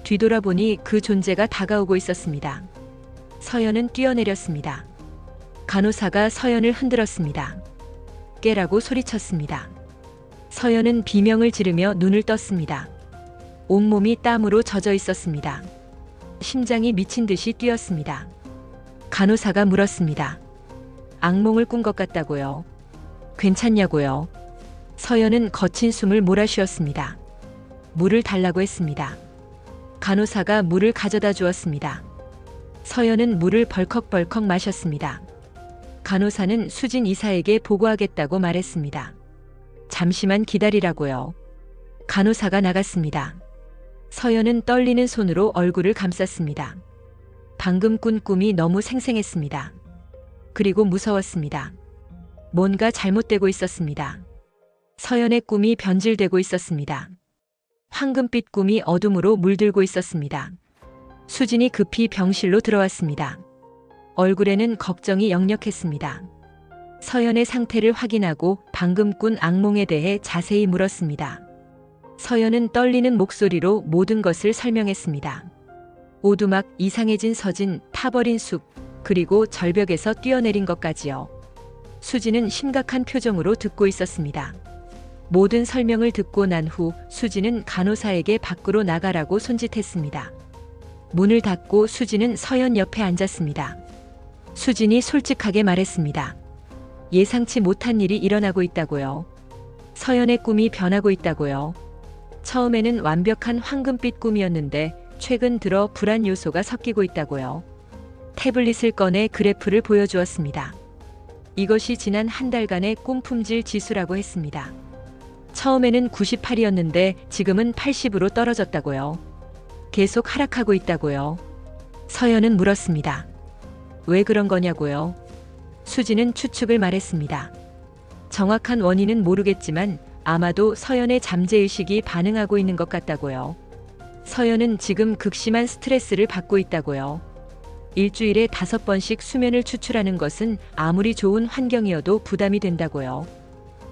뒤돌아보니 그 존재가 다가오고 있었습니다. 서연은 뛰어내렸습니다. 간호사가 서연을 흔들었습니다. 깨라고 소리쳤습니다. 서연은 비명을 지르며 눈을 떴습니다. 온몸이 땀으로 젖어 있었습니다. 심장이 미친 듯이 뛰었습니다. 간호사가 물었습니다. 악몽을 꾼 것 같다고요. 괜찮냐고요. 서연은 거친 숨을 몰아쉬었습니다. 물을 달라고 했습니다. 간호사가 물을 가져다 주었습니다. 서연은 물을 벌컥벌컥 마셨습니다. 간호사는 수진 이사에게 보고하겠다고 말했습니다. 잠시만 기다리라고요. 간호사가 나갔습니다. 서연은 떨리는 손으로 얼굴을 감쌌습니다. 방금 꾼 꿈이 너무 생생했습니다. 그리고 무서웠습니다. 뭔가 잘못되고 있었습니다. 서연의 꿈이 변질되고 있었습니다. 황금빛 꿈이 어둠으로 물들고 있었습니다. 수진이 급히 병실로 들어왔습니다. 얼굴에는 걱정이 역력했습니다. 서연의 상태를 확인하고 방금 꾼 악몽에 대해 자세히 물었습니다. 서연은 떨리는 목소리로 모든 것을 설명했습니다. 오두막, 이상해진 서진, 타버린 숲, 그리고 절벽에서 뛰어내린 것까지요. 수진은 심각한 표정으로 듣고 있었습니다. 모든 설명을 듣고 난 후 수진은 간호사에게 밖으로 나가라고 손짓했습니다. 문을 닫고 수진은 서연 옆에 앉았습니다. 수진이 솔직하게 말했습니다. 예상치 못한 일이 일어나고 있다고요. 서연의 꿈이 변하고 있다고요. 처음에는 완벽한 황금빛 꿈이었는데 최근 들어 불안 요소가 섞이고 있다고요. 태블릿을 꺼내 그래프를 보여주었습니다. 이것이 지난 한 달간의 꿈 품질 지수라고 했습니다. 처음에는 98이었는데 지금은 80으로 떨어졌다고요. 계속 하락하고 있다고요. 서연은 물었습니다. 왜 그런 거냐고요. 수진은 추측을 말했습니다. 정확한 원인은 모르겠지만 아마도 서연의 잠재의식이 반응하고 있는 것 같다고요. 서연은 지금 극심한 스트레스를 받고 있다고요. 일주일에 5번씩 수면을 추출하는 것은 아무리 좋은 환경이어도 부담이 된다고요.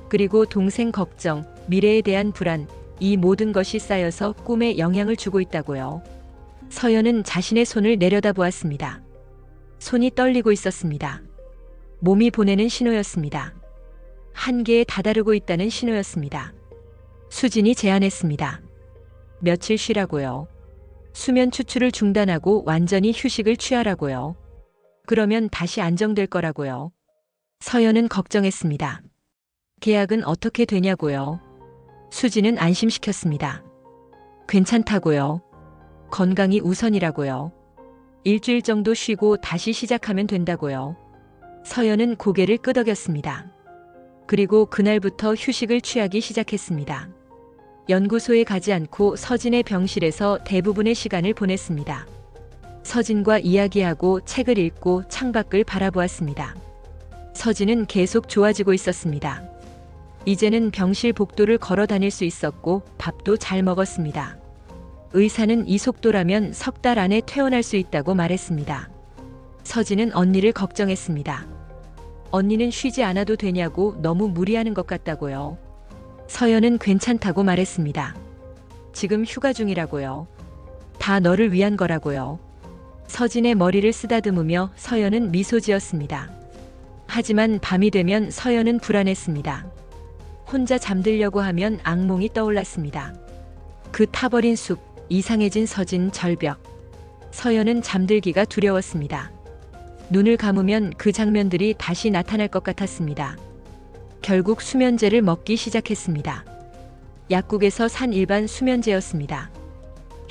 그리고 동생 걱정, 미래에 대한 불안, 이 모든 것이 쌓여서 꿈에 영향을 주고 있다고요. 서연은 자신의 손을 내려다보았습니다. 손이 떨리고 있었습니다. 몸이 보내는 신호였습니다. 한계에 다다르고 있다는 신호였습니다. 수진이 제안했습니다. 며칠 쉬라고요. 수면 추출을 중단하고 완전히 휴식을 취하라고요. 그러면 다시 안정될 거라고요. 서연은 걱정했습니다. 계약은 어떻게 되냐고요. 수진은 안심시켰습니다. 괜찮다고요. 건강이 우선이라고요. 일주일 정도 쉬고 다시 시작하면 된다고요. 서연은 고개를 끄덕였습니다. 그리고 그날부터 휴식을 취하기 시작했습니다. 연구소에 가지 않고 서진의 병실에서 대부분의 시간을 보냈습니다. 서진과 이야기하고 책을 읽고 창밖을 바라보았습니다. 서진은 계속 좋아지고 있었습니다. 이제는 병실 복도를 걸어 다닐 수 있었고 밥도 잘 먹었습니다. 의사는 이 속도라면 석 달 안에 퇴원할 수 있다고 말했습니다. 서진은 언니를 걱정했습니다. 언니는 쉬지 않아도 되냐고 너무 무리하는 것 같다고요. 서연은 괜찮다고 말했습니다. 지금 휴가 중이라고요. 다 너를 위한 거라고요. 서진의 머리를 쓰다듬으며 서연은 미소 지었습니다. 하지만 밤이 되면 서연은 불안했습니다. 혼자 잠들려고 하면 악몽이 떠올랐습니다. 그 타버린 숲, 이상해진 서진 절벽. 서연은 잠들기가 두려웠습니다. 눈을 감으면 그 장면들이 다시 나타날 것 같았습니다. 결국 수면제를 먹기 시작했습니다. 약국에서 산 일반 수면제였습니다.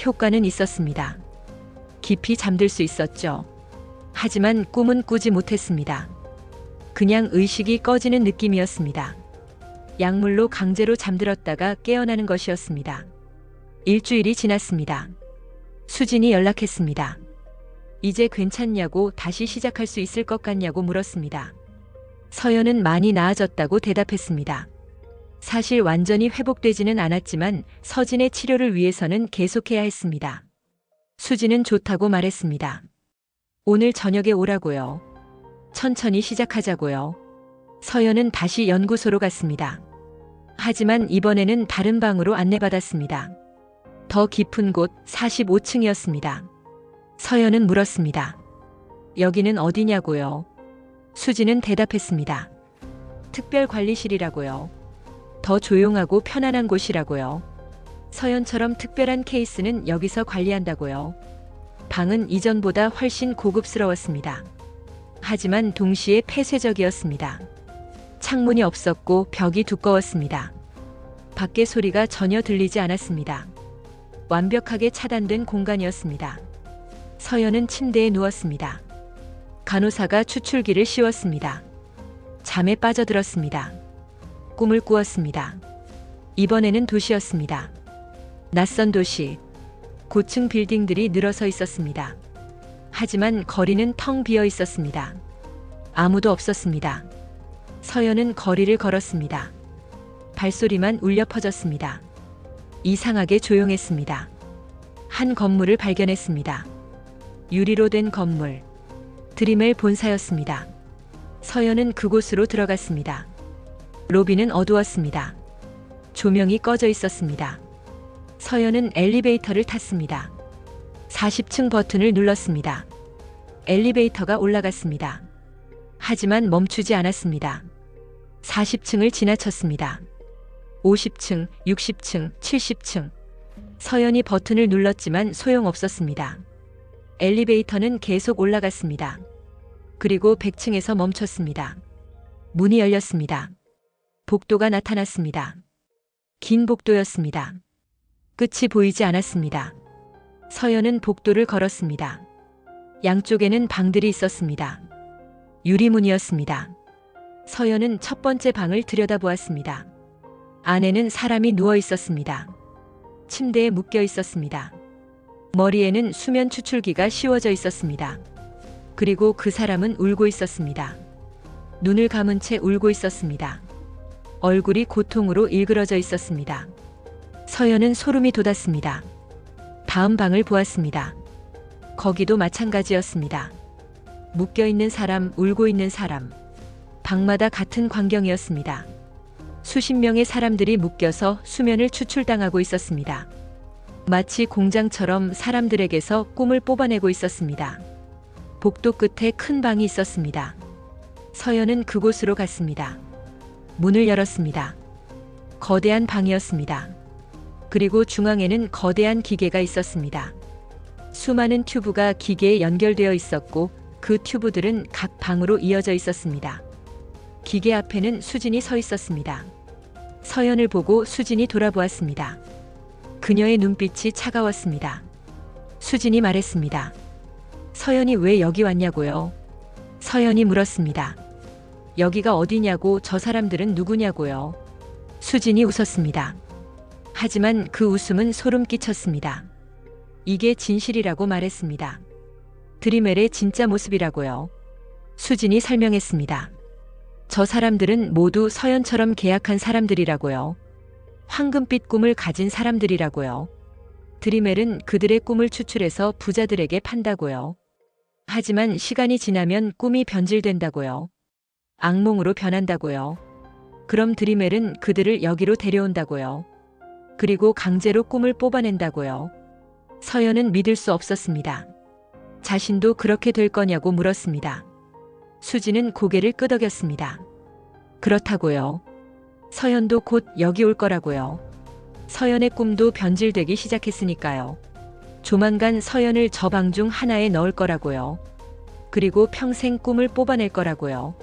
효과는 있었습니다. 깊이 잠들 수 있었죠. 하지만 꿈은 꾸지 못했습니다. 그냥 의식이 꺼지는 느낌이었습니다. 약물로 강제로 잠들었다가 깨어나는 것이었습니다. 일주일이 지났습니다. 수진이 연락했습니다. 이제 괜찮냐고, 다시 시작할 수 있을 것 같냐고 물었습니다. 서연은 많이 나아졌다고 대답했습니다. 사실 완전히 회복되지는 않았지만 서진의 치료를 위해서는 계속해야 했습니다. 수진은 좋다고 말했습니다. 오늘 저녁에 오라고요. 천천히 시작하자고요. 서연은 다시 연구소로 갔습니다. 하지만 이번에는 다른 방으로 안내받았습니다. 더 깊은 곳 45층이었습니다. 서연은 물었습니다. 여기는 어디냐고요? 수진은 대답했습니다. 특별관리실이라고요. 더 조용하고 편안한 곳이라고요. 서연처럼 특별한 케이스는 여기서 관리한다고요. 방은 이전보다 훨씬 고급스러웠습니다. 하지만 동시에 폐쇄적이었습니다. 창문이 없었고 벽이 두꺼웠습니다. 밖의 소리가 전혀 들리지 않았습니다. 완벽하게 차단된 공간이었습니다. 서연은 침대에 누웠습니다. 간호사가 추출기를 씌웠습니다. 잠에 빠져들었습니다. 꿈을 꾸었습니다. 이번에는 도시였습니다. 낯선 도시. 고층 빌딩들이 늘어서 있었습니다. 하지만 거리는 텅 비어 있었습니다. 아무도 없었습니다. 서연은 거리를 걸었습니다. 발소리만 울려 퍼졌습니다. 이상하게 조용했습니다. 한 건물을 발견했습니다. 유리로 된 건물. 드리멜 본사였습니다. 서연은 그곳으로 들어갔습니다. 로비는 어두웠습니다. 조명이 꺼져 있었습니다. 서연은 엘리베이터를 탔습니다. 40층 버튼을 눌렀습니다. 엘리베이터가 올라갔습니다. 하지만 멈추지 않았습니다. 40층을 지나쳤습니다. 50층, 60층, 70층. 서연이 버튼을 눌렀지만 소용없었습니다. 엘리베이터는 계속 올라갔습니다. 그리고 100층에서 멈췄습니다. 문이 열렸습니다. 복도가 나타났습니다. 긴 복도였습니다. 끝이 보이지 않았습니다. 서연은 복도를 걸었습니다. 양쪽에는 방들이 있었습니다. 유리문이었습니다. 서연은 첫 번째 방을 들여다보았습니다. 안에는 사람이 누워 있었습니다. 침대에 묶여 있었습니다. 머리에는 수면 추출기가 씌워져 있었습니다. 그리고 그 사람은 울고 있었습니다. 눈을 감은 채 울고 있었습니다. 얼굴이 고통으로 일그러져 있었습니다. 서연은 소름이 돋았습니다. 다음 방을 보았습니다. 거기도 마찬가지였습니다. 묶여있는 사람, 울고 있는 사람. 방마다 같은 광경이었습니다. 수십 명의 사람들이 묶여서 수면을 추출당하고 있었습니다. 마치 공장처럼 사람들에게서 꿈을 뽑아내고 있었습니다. 복도 끝에 큰 방이 있었습니다. 서연은 그곳으로 갔습니다. 문을 열었습니다. 거대한 방이었습니다. 그리고 중앙에는 거대한 기계가 있었습니다. 수많은 튜브가 기계에 연결되어 있었고 그 튜브들은 각 방으로 이어져 있었습니다. 기계 앞에는 수진이 서 있었습니다. 서연을 보고 수진이 돌아보았습니다. 그녀의 눈빛이 차가웠습니다. 수진이 말했습니다. 서연이 왜 여기 왔냐고요? 서연이 물었습니다. 여기가 어디냐고, 저 사람들은 누구냐고요? 수진이 웃었습니다. 하지만 그 웃음은 소름 끼쳤습니다. 이게 진실이라고 말했습니다. 드리멜의 진짜 모습이라고요. 수진이 설명했습니다. 저 사람들은 모두 서연처럼 계약한 사람들이라고요. 황금빛 꿈을 가진 사람들이라고요. 드리멜은 그들의 꿈을 추출해서 부자들에게 판다고요. 하지만 시간이 지나면 꿈이 변질된다고요. 악몽으로 변한다고요. 그럼 드리멜은 그들을 여기로 데려온다고요. 그리고 강제로 꿈을 뽑아낸다고요. 서연은 믿을 수 없었습니다. 자신도 그렇게 될 거냐고 물었습니다. 수지는 고개를 끄덕였습니다. 그렇다고요. 서연도 곧 여기 올 거라고요. 서연의 꿈도 변질되기 시작했으니까요. 조만간 서연을 저 방 중 하나에 넣을 거라고요. 그리고 평생 꿈을 뽑아낼 거라고요.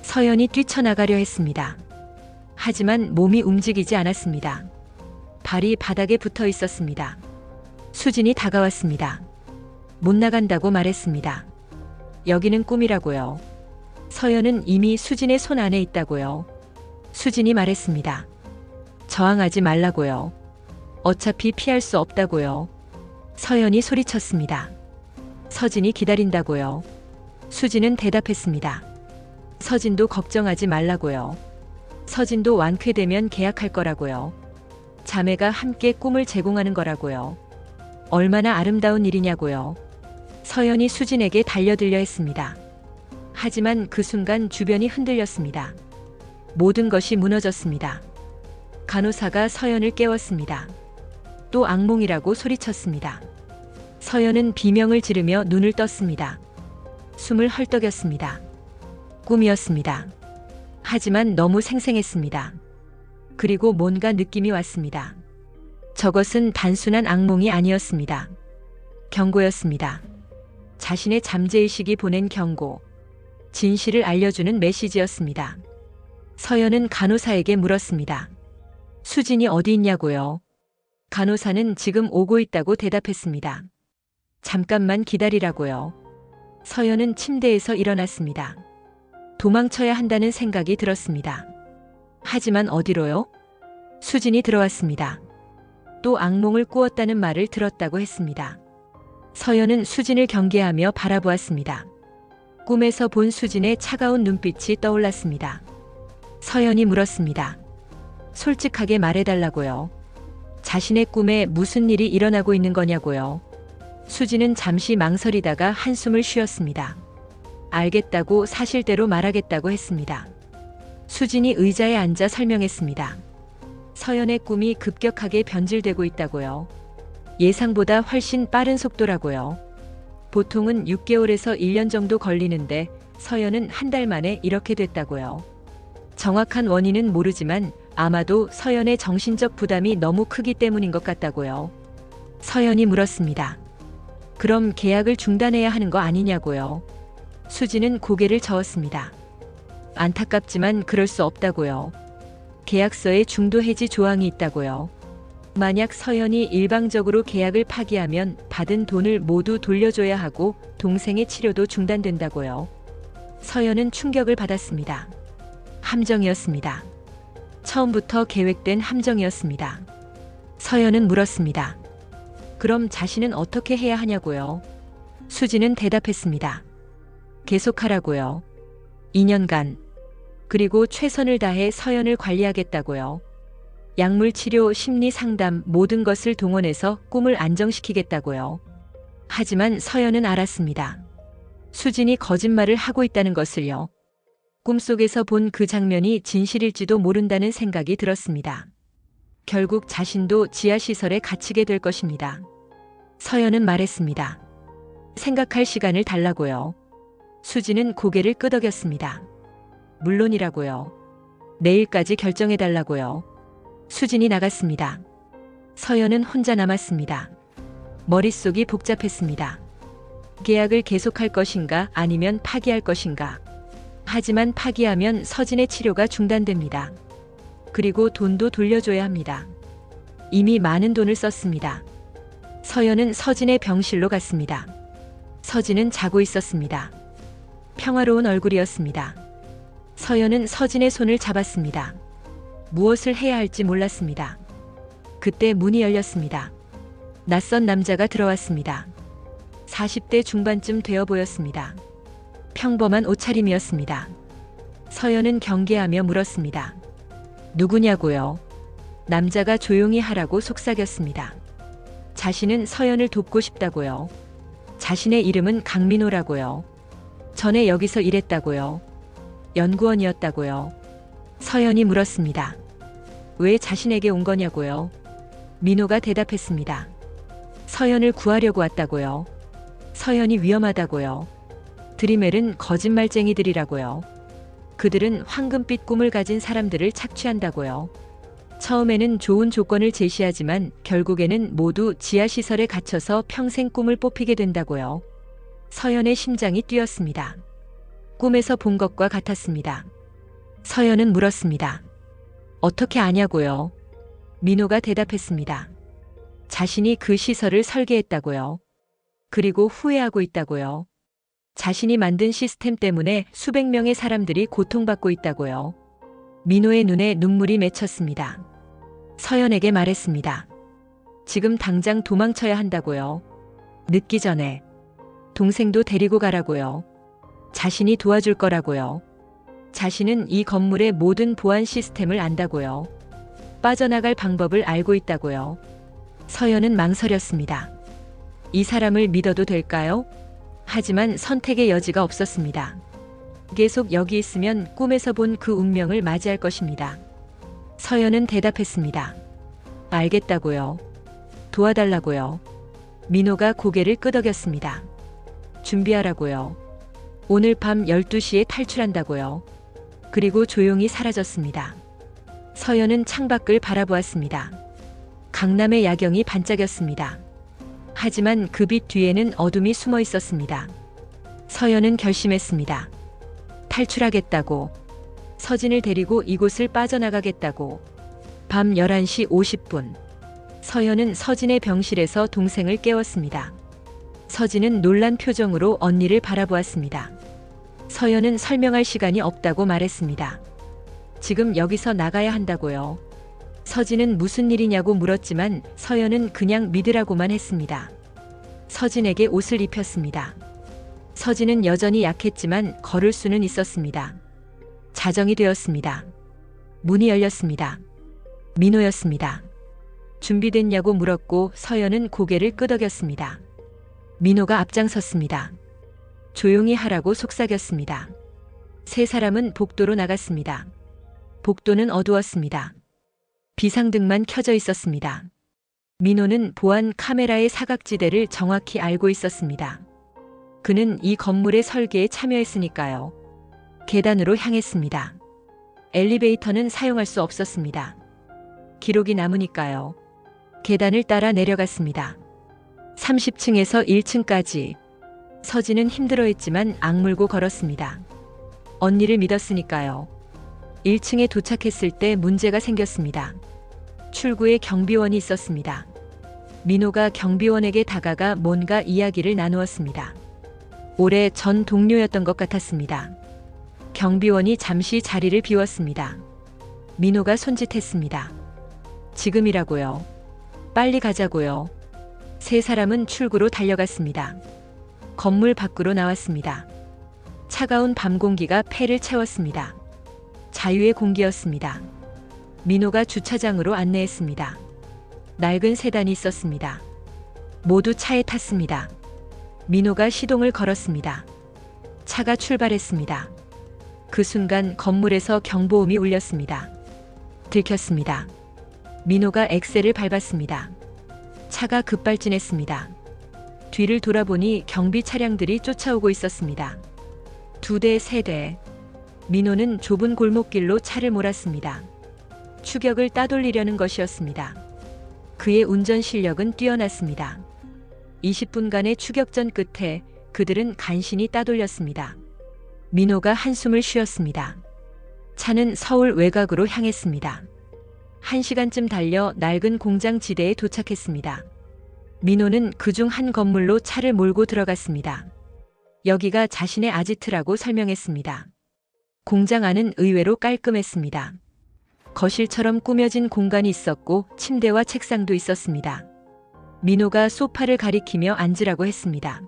서연이 뛰쳐나가려 했습니다. 하지만 몸이 움직이지 않았습니다. 발이 바닥에 붙어 있었습니다. 수진이 다가왔습니다. 못 나간다고 말했습니다. 여기는 꿈이라고요. 서연은 이미 수진의 손 안에 있다고요. 수진이 말했습니다. 저항하지 말라고요. 어차피 피할 수 없다고요. 서연이 소리쳤습니다. 서진이 기다린다고요. 수진은 대답했습니다. 서진도 걱정하지 말라고요. 서진도 완쾌되면 계약할 거라고요. 자매가 함께 꿈을 제공하는 거라고요. 얼마나 아름다운 일이냐고요. 서연이 수진에게 달려들려 했습니다. 하지만 그 순간 주변이 흔들렸습니다. 모든 것이 무너졌습니다. 간호사가 서연을 깨웠습니다. 또 악몽이라고 소리쳤습니다. 서연은 비명을 지르며 눈을 떴습니다. 숨을 헐떡였습니다. 꿈이었습니다. 하지만 너무 생생했습니다. 그리고 뭔가 느낌이 왔습니다. 저것은 단순한 악몽이 아니었습니다. 경고였습니다. 자신의 잠재의식이 보낸 경고. 진실을 알려주는 메시지였습니다. 서연은 간호사에게 물었습니다. 수진이 어디 있냐고요? 간호사는 지금 오고 있다고 대답했습니다. 잠깐만 기다리라고요. 서연은 침대에서 일어났습니다. 도망쳐야 한다는 생각이 들었습니다. 하지만 어디로요? 수진이 들어왔습니다. 또 악몽을 꾸었다는 말을 들었다고 했습니다. 서연은 수진을 경계하며 바라보았습니다. 꿈에서 본 수진의 차가운 눈빛이 떠올랐습니다. 서연이 물었습니다. 솔직하게 말해달라고요. 자신의 꿈에 무슨 일이 일어나고 있는 거냐고요. 수진은 잠시 망설이다가 한숨을 쉬었습니다. 알겠다고 사실대로 말하겠다고 했습니다. 수진이 의자에 앉아 설명했습니다. 서연의 꿈이 급격하게 변질되고 있다고요. 예상보다 훨씬 빠른 속도라고요. 보통은 6개월에서 1년 정도 걸리는데 서연은 한 달 만에 이렇게 됐다고요. 정확한 원인은 모르지만 아마도 서연의 정신적 부담이 너무 크기 때문인 것 같다고요. 서연이 물었습니다. 그럼 계약을 중단해야 하는 거 아니냐고요. 수진은 고개를 저었습니다. 안타깝지만 그럴 수 없다고요. 계약서에 중도 해지 조항이 있다고요. 만약 서연이 일방적으로 계약을 파기하면 받은 돈을 모두 돌려줘야 하고 동생의 치료도 중단된다고요. 서연은 충격을 받았습니다. 함정이었습니다. 처음부터 계획된 함정이었습니다. 서연은 물었습니다. 그럼 자신은 어떻게 해야 하냐고요. 수진은 대답했습니다. 계속하라고요. 2년간. 그리고 최선을 다해 서연을 관리하겠다고요. 약물 치료, 심리 상담 모든 것을 동원해서 꿈을 안정시키겠다고요. 하지만 서연은 알았습니다. 수진이 거짓말을 하고 있다는 것을요. 꿈속에서 본 그 장면이 진실일지도 모른다는 생각이 들었습니다. 결국 자신도 지하시설에 갇히게 될 것입니다. 서연은 말했습니다. 생각할 시간을 달라고요. 수진은 고개를 끄덕였습니다. 물론이라고요. 내일까지 결정해달라고요. 수진이 나갔습니다. 서연은 혼자 남았습니다. 머릿속이 복잡했습니다. 계약을 계속할 것인가 아니면 파기할 것인가. 하지만 파기하면 서진의 치료가 중단됩니다. 그리고 돈도 돌려줘야 합니다. 이미 많은 돈을 썼습니다. 서연은 서진의 병실로 갔습니다. 서진은 자고 있었습니다. 평화로운 얼굴이었습니다. 서연은 서진의 손을 잡았습니다. 무엇을 해야 할지 몰랐습니다. 그때 문이 열렸습니다. 낯선 남자가 들어왔습니다. 40대 중반쯤 되어 보였습니다. 평범한 옷차림이었습니다. 서연은 경계하며 물었습니다. 누구냐고요? 남자가 조용히 하라고 속삭였습니다. 자신은 서연을 돕고 싶다고요. 자신의 이름은 강민호라고요. 전에 여기서 일했다고요. 연구원이었다고요. 서연이 물었습니다. 왜 자신에게 온 거냐고요. 민호가 대답했습니다. 서연을 구하려고 왔다고요. 서연이 위험하다고요. 드리멜은 거짓말쟁이들이라고요. 그들은 황금빛 꿈을 가진 사람들을 착취한다고요. 처음에는 좋은 조건을 제시하지만 결국에는 모두 지하시설에 갇혀서 평생 꿈을 뽑히게 된다고요. 서연의 심장이 뛰었습니다. 꿈에서 본 것과 같았습니다. 서연은 물었습니다. 어떻게 아냐고요? 민호가 대답했습니다. 자신이 그 시설을 설계했다고요. 그리고 후회하고 있다고요. 자신이 만든 시스템 때문에 수백 명의 사람들이 고통받고 있다고요. 민호의 눈에 눈물이 맺혔습니다. 서연에게 말했습니다. 지금 당장 도망쳐야 한다고요. 늦기 전에. 동생도 데리고 가라고요. 자신이 도와줄 거라고요. 자신은 이 건물의 모든 보안 시스템을 안다고요. 빠져나갈 방법을 알고 있다고요. 서연은 망설였습니다. 이 사람을 믿어도 될까요? 하지만 선택의 여지가 없었습니다. 계속 여기 있으면 꿈에서 본 그 운명을 맞이할 것입니다. 서연은 대답했습니다. 알겠다고요. 도와달라고요. 민호가 고개를 끄덕였습니다. 준비하라고요. 오늘 밤 12시에 탈출한다고요. 그리고 조용히 사라졌습니다. 서연은 창밖을 바라보았습니다. 강남의 야경이 반짝였습니다. 하지만 그 빛 뒤에는 어둠이 숨어 있었습니다. 서연은 결심했습니다. 탈출하겠다고. 서진을 데리고 이곳을 빠져나가겠다고. 밤 11시 50분. 서연은 서진의 병실에서 동생을 깨웠습니다. 서진은 놀란 표정으로 언니를 바라보았습니다. 서연은 설명할 시간이 없다고 말했습니다. 지금 여기서 나가야 한다고요. 서진은 무슨 일이냐고 물었지만 서연은 그냥 믿으라고만 했습니다. 서진에게 옷을 입혔습니다. 서진은 여전히 약했지만 걸을 수는 있었습니다. 자정이 되었습니다. 문이 열렸습니다. 민호였습니다. 준비됐냐고 물었고 서연은 고개를 끄덕였습니다. 민호가 앞장섰습니다. 조용히 하라고 속삭였습니다. 세 사람은 복도로 나갔습니다. 복도는 어두웠습니다. 비상등만 켜져 있었습니다. 민호는 보안 카메라의 사각지대를 정확히 알고 있었습니다. 그는 이 건물의 설계에 참여했으니까요. 계단으로 향했습니다. 엘리베이터는 사용할 수 없었습니다. 기록이 남으니까요. 계단을 따라 내려갔습니다. 30층에서 1층까지. 서진은 힘들어했지만 악물고 걸었습니다. 언니를 믿었으니까요. 1층에 도착했을 때 문제가 생겼습니다. 출구에 경비원이 있었습니다. 민호가 경비원에게 다가가 뭔가 이야기를 나누었습니다. 오래 전 동료였던 것 같았습니다. 경비원이 잠시 자리를 비웠습니다. 민호가 손짓했습니다. 지금이라고요. 빨리 가자고요. 세 사람은 출구로 달려갔습니다. 건물 밖으로 나왔습니다. 차가운 밤 공기가 폐를 채웠습니다. 자유의 공기였습니다. 민호가 주차장으로 안내했습니다. 낡은 세단이 있었습니다. 모두 차에 탔습니다. 민호가 시동을 걸었습니다. 차가 출발했습니다. 그 순간 건물에서 경보음이 울렸습니다. 들켰습니다. 민호가 엑셀을 밟았습니다. 차가 급발진했습니다. 뒤를 돌아보니 경비 차량들이 쫓아오고 있었습니다. 2대, 3대. 민호는 좁은 골목길로 차를 몰았습니다. 추격을 따돌리려는 것이었습니다. 그의 운전 실력은 뛰어났습니다. 20분간의 추격전 끝에 그들은 간신히 따돌렸습니다. 민호가 한숨을 쉬었습니다. 차는 서울 외곽으로 향했습니다. 1시간쯤 달려 낡은 공장 지대에 도착했습니다. 민호는 그중 한 건물로 차를 몰고 들어갔습니다. 여기가 자신의 아지트라고 설명했습니다. 공장 안은 의외로 깔끔했습니다. 거실처럼 꾸며진 공간이 있었고 침대와 책상도 있었습니다. 민호가 소파를 가리키며 앉으라고 했습니다.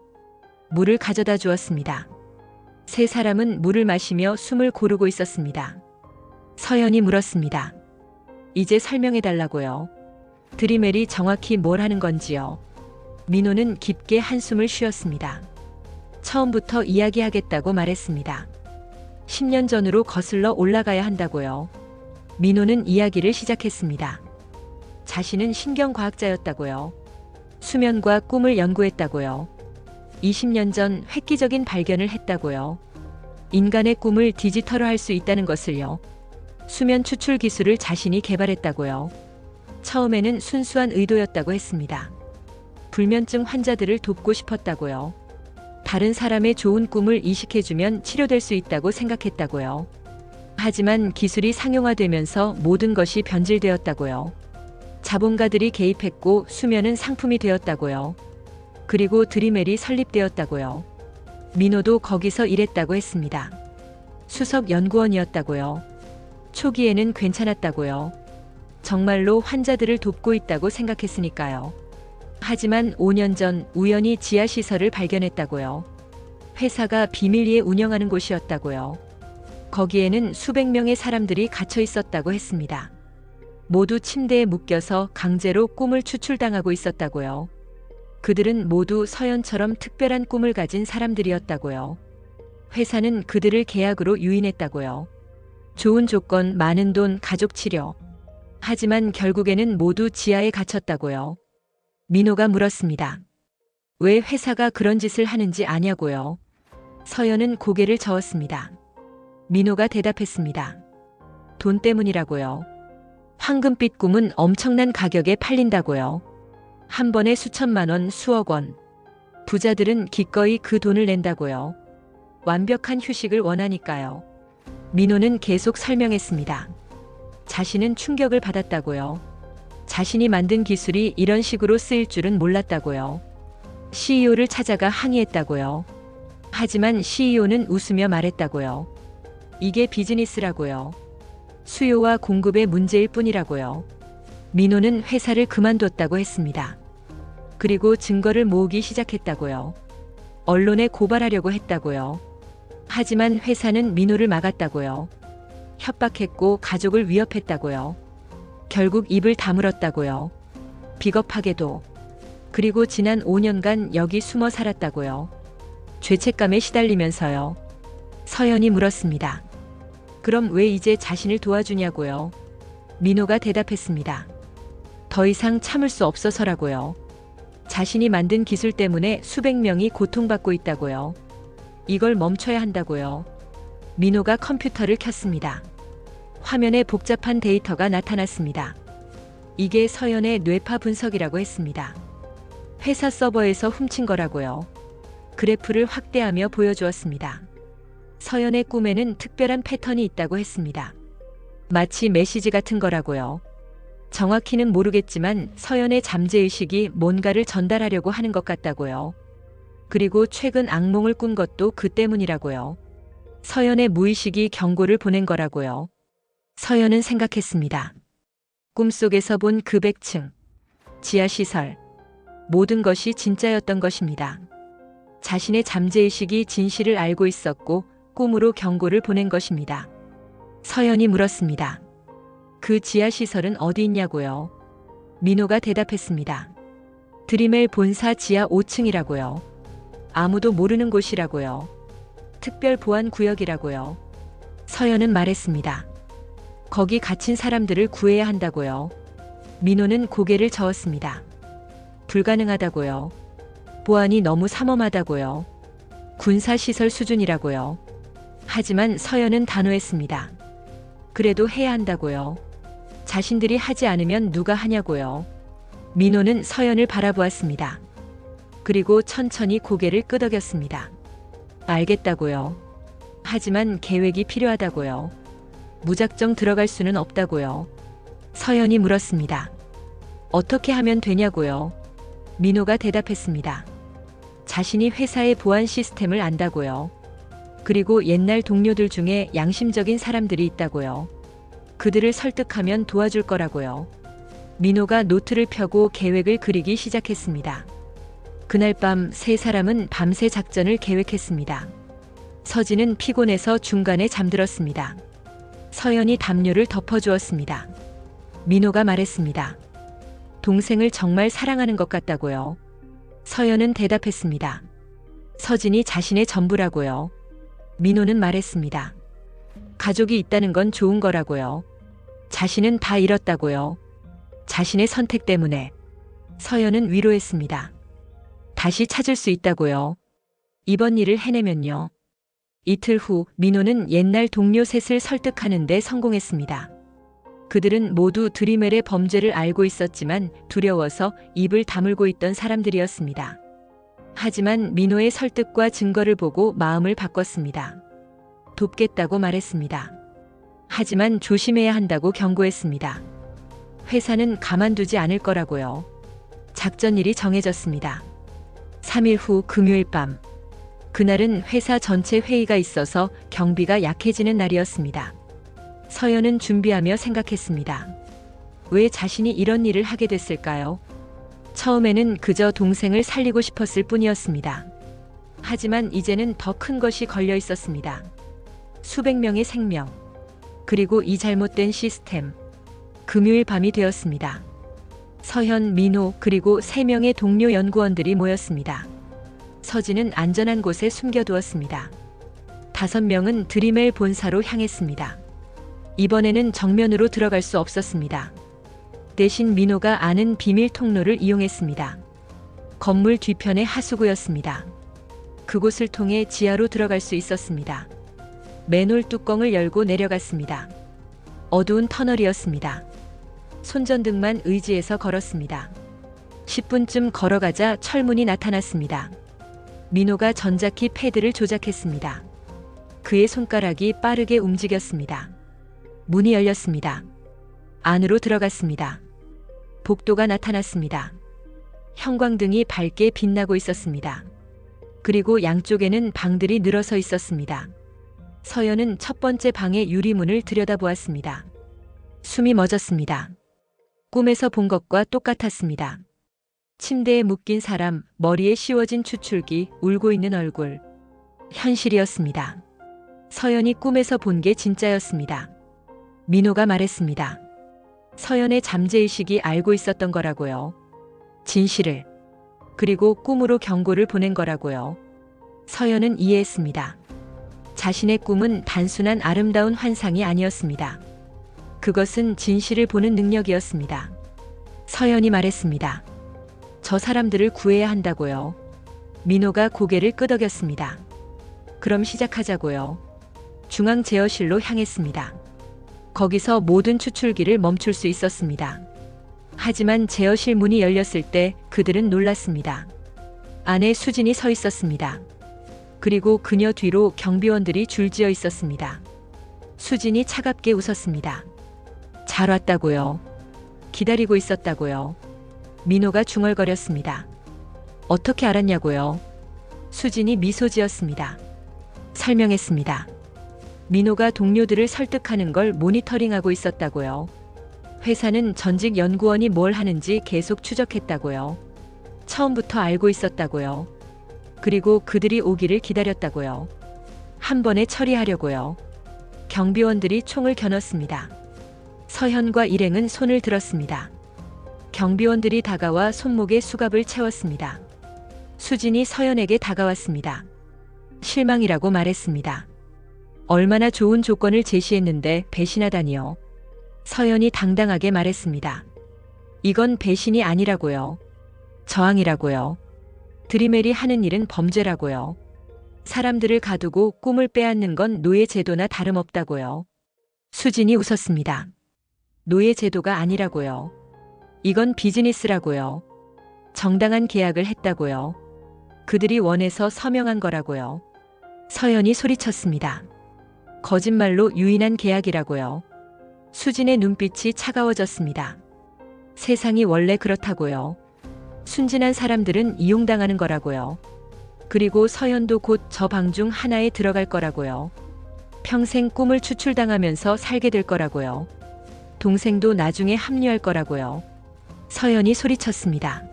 물을 가져다 주었습니다. 세 사람은 물을 마시며 숨을 고르고 있었습니다. 서연이 물었습니다. 이제 설명해 달라고요. 드리멜이 정확히 뭘 하는 건지요. 민호는 깊게 한숨을 쉬었습니다. 처음부터 이야기하겠다고 말했습니다. 10년 전으로 거슬러 올라가야 한다고요. 민호는 이야기를 시작했습니다. 자신은 신경과학자였다고요. 수면과 꿈을 연구했다고요. 20년 전 획기적인 발견을 했다고요. 인간의 꿈을 디지털화할 수 있다는 것을요. 수면 추출 기술을 자신이 개발했다고요. 처음에는 순수한 의도였다고 했습니다. 불면증 환자들을 돕고 싶었다고요. 다른 사람의 좋은 꿈을 이식해주면 치료될 수 있다고 생각했다고요. 하지만 기술이 상용화되면서 모든 것이 변질되었다고요. 자본가들이 개입했고 수면은 상품이 되었다고요. 그리고 드리멜이 설립되었다고요. 민호도 거기서 일했다고 했습니다. 수석 연구원이었다고요. 초기에는 괜찮았다고요. 정말로 환자들을 돕고 있다고 생각했으니까요. 하지만 5년 전 우연히 지하시설을 발견했다고요. 회사가 비밀리에 운영하는 곳이었다고요. 거기에는 수백 명의 사람들이 갇혀 있었다고 했습니다. 모두 침대에 묶여서 강제로 꿈을 추출당하고 있었다고요. 그들은 모두 서연처럼 특별한 꿈을 가진 사람들이었다고요. 회사는 그들을 계약으로 유인했다고요. 좋은 조건, 많은 돈, 가족 치료. 하지만 결국에는 모두 지하에 갇혔다고요. 민호가 물었습니다. 왜 회사가 그런 짓을 하는지 아냐고요. 서연은 고개를 저었습니다. 민호가 대답했습니다. 돈 때문이라고요. 황금빛 꿈은 엄청난 가격에 팔린다고요. 한 번에 수천만 원, 수억 원. 부자들은 기꺼이 그 돈을 낸다고요. 완벽한 휴식을 원하니까요. 민호는 계속 설명했습니다. 자신은 충격을 받았다고요. 자신이 만든 기술이 이런 식으로 쓰일 줄은 몰랐다고요. CEO를 찾아가 항의했다고요. 하지만 CEO는 웃으며 말했다고요. 이게 비즈니스라고요. 수요와 공급의 문제일 뿐이라고요. 민호는 회사를 그만뒀다고 했습니다. 그리고 증거를 모으기 시작했다고요. 언론에 고발하려고 했다고요. 하지만 회사는 민호를 막았다고요. 협박했고 가족을 위협했다고요. 결국 입을 다물었다고요. 비겁하게도. 그리고 지난 5년간 여기 숨어 살았다고요. 죄책감에 시달리면서요. 서연이 물었습니다. 그럼 왜 이제 자신을 도와주냐고요. 민호가 대답했습니다. 더 이상 참을 수 없어서라고요. 자신이 만든 기술 때문에 수백 명이 고통받고 있다고요. 이걸 멈춰야 한다고요. 민호가 컴퓨터를 켰습니다. 화면에 복잡한 데이터가 나타났습니다. 이게 서연의 뇌파 분석이라고 했습니다. 회사 서버에서 훔친 거라고요. 그래프를 확대하며 보여주었습니다. 서연의 꿈에는 특별한 패턴이 있다고 했습니다. 마치 메시지 같은 거라고요. 정확히는 모르겠지만 서연의 잠재의식이 뭔가를 전달하려고 하는 것 같다고요. 그리고 최근 악몽을 꾼 것도 그 때문이라고요. 서연의 무의식이 경고를 보낸 거라고요. 서연은 생각했습니다. 꿈속에서 본 그 100층, 지하시설, 모든 것이 진짜였던 것입니다. 자신의 잠재의식이 진실을 알고 있었고 꿈으로 경고를 보낸 것입니다. 서연이 물었습니다. 그 지하시설은 어디 있냐고요. 민호가 대답했습니다. 드리멜 본사 지하 5층이라고요. 아무도 모르는 곳이라고요. 특별 보안 구역이라고요. 서연은 말했습니다. 거기 갇힌 사람들을 구해야 한다고요. 민호는 고개를 저었습니다. 불가능하다고요. 보안이 너무 삼엄하다고요. 군사시설 수준이라고요. 하지만 서연은 단호했습니다. 그래도 해야 한다고요. 자신들이 하지 않으면 누가 하냐고요. 민호는 서연을 바라보았습니다. 그리고 천천히 고개를 끄덕였습니다. 알겠다고요. 하지만 계획이 필요하다고요. 무작정 들어갈 수는 없다고요. 서연이 물었습니다. 어떻게 하면 되냐고요. 민호가 대답했습니다. 자신이 회사의 보안 시스템을 안다고요. 그리고 옛날 동료들 중에 양심적인 사람들이 있다고요. 그들을 설득하면 도와줄 거라고요. 민호가 노트를 펴고 계획을 그리기 시작했습니다. 그날 밤 세 사람은 밤새 작전을 계획했습니다. 서진은 피곤해서 중간에 잠들었습니다. 서연이 담요를 덮어주었습니다. 민호가 말했습니다. 동생을 정말 사랑하는 것 같다고요. 서연은 대답했습니다. 서진이 자신의 전부라고요. 민호는 말했습니다. 가족이 있다는 건 좋은 거라고요. 자신은 다 잃었다고요. 자신의 선택 때문에. 서연은 위로했습니다. 다시 찾을 수 있다고요. 이번 일을 해내면요. 이틀 후 민호는 옛날 동료 셋을 설득하는 데 성공했습니다. 그들은 모두 드리멜의 범죄를 알고 있었지만 두려워서 입을 다물고 있던 사람들이었습니다. 하지만 민호의 설득과 증거를 보고 마음을 바꿨습니다. 돕겠다고 말했습니다. 하지만 조심해야 한다고 경고했습니다. 회사는 가만두지 않을 거라고요. 작전일이 정해졌습니다. 3일 후 금요일 밤. 그날은 회사 전체 회의가 있어서 경비가 약해지는 날이었습니다. 서연은 준비하며 생각했습니다. 왜 자신이 이런 일을 하게 됐을까요? 처음에는 그저 동생을 살리고 싶었을 뿐이었습니다. 하지만 이제는 더 큰 것이 걸려 있었습니다. 수백 명의 생명, 그리고 이 잘못된 시스템. 금요일 밤이 되었습니다. 서현, 민호, 그리고 3명의 동료 연구원들이 모였습니다. 서진은 안전한 곳에 숨겨두었습니다. 5명은 드리멜 본사로 향했습니다. 이번에는 정면으로 들어갈 수 없었습니다. 대신 민호가 아는 비밀 통로를 이용했습니다. 건물 뒤편의 하수구였습니다. 그곳을 통해 지하로 들어갈 수 있었습니다. 맨홀 뚜껑을 열고 내려갔습니다. 어두운 터널이었습니다. 손전등만 의지해서 걸었습니다. 10분쯤 걸어가자 철문이 나타났습니다. 민호가 전자키 패드를 조작했습니다. 그의 손가락이 빠르게 움직였습니다. 문이 열렸습니다. 안으로 들어갔습니다. 복도가 나타났습니다. 형광등이 밝게 빛나고 있었습니다. 그리고 양쪽에는 방들이 늘어서 있었습니다. 서연은 첫 번째 방의 유리문을 들여다보았습니다. 숨이 멎었습니다. 꿈에서 본 것과 똑같았습니다. 침대에 묶인 사람, 머리에 씌워진 추출기, 울고 있는 얼굴. 현실이었습니다. 서연이 꿈에서 본 게 진짜였습니다. 민호가 말했습니다. 서연의 잠재의식이 알고 있었던 거라고요. 진실을. 그리고 꿈으로 경고를 보낸 거라고요. 서연은 이해했습니다. 자신의 꿈은 단순한 아름다운 환상이 아니었습니다. 그것은 진실을 보는 능력이었습니다. 서연이 말했습니다. 저 사람들을 구해야 한다고요. 민호가 고개를 끄덕였습니다. 그럼 시작하자고요. 중앙 제어실로 향했습니다. 거기서 모든 추출기를 멈출 수 있었습니다. 하지만 제어실 문이 열렸을 때 그들은 놀랐습니다. 안에 수진이 서 있었습니다. 그리고 그녀 뒤로 경비원들이 줄지어 있었습니다. 수진이 차갑게 웃었습니다. 잘 왔다고요. 기다리고 있었다고요. 민호가 중얼거렸습니다. 어떻게 알았냐고요. 수진이 미소 지었습니다. 설명했습니다. 민호가 동료들을 설득하는 걸 모니터링하고 있었다고요. 회사는 전직 연구원이 뭘 하는지 계속 추적했다고요. 처음부터 알고 있었다고요. 그리고 그들이 오기를 기다렸다고요. 한 번에 처리하려고요. 경비원들이 총을 겨눴습니다. 서현과 일행은 손을 들었습니다. 경비원들이 다가와 손목에 수갑을 채웠습니다. 수진이 서연에게 다가왔습니다. 실망이라고 말했습니다. 얼마나 좋은 조건을 제시했는데 배신하다니요. 서연이 당당하게 말했습니다. 이건 배신이 아니라고요. 저항이라고요. 드리멜이 하는 일은 범죄라고요. 사람들을 가두고 꿈을 빼앗는 건 노예 제도나 다름없다고요. 수진이 웃었습니다. 노예 제도가 아니라고요. 이건 비즈니스라고요. 정당한 계약을 했다고요. 그들이 원해서 서명한 거라고요. 서연이 소리쳤습니다. 거짓말로 유인한 계약이라고요. 수진의 눈빛이 차가워졌습니다. 세상이 원래 그렇다고요. 순진한 사람들은 이용당하는 거라고요. 그리고 서연도 곧 저 방 중 하나에 들어갈 거라고요. 평생 꿈을 추출당하면서 살게 될 거라고요. 동생도 나중에 합류할 거라고요. 서연이 소리쳤습니다.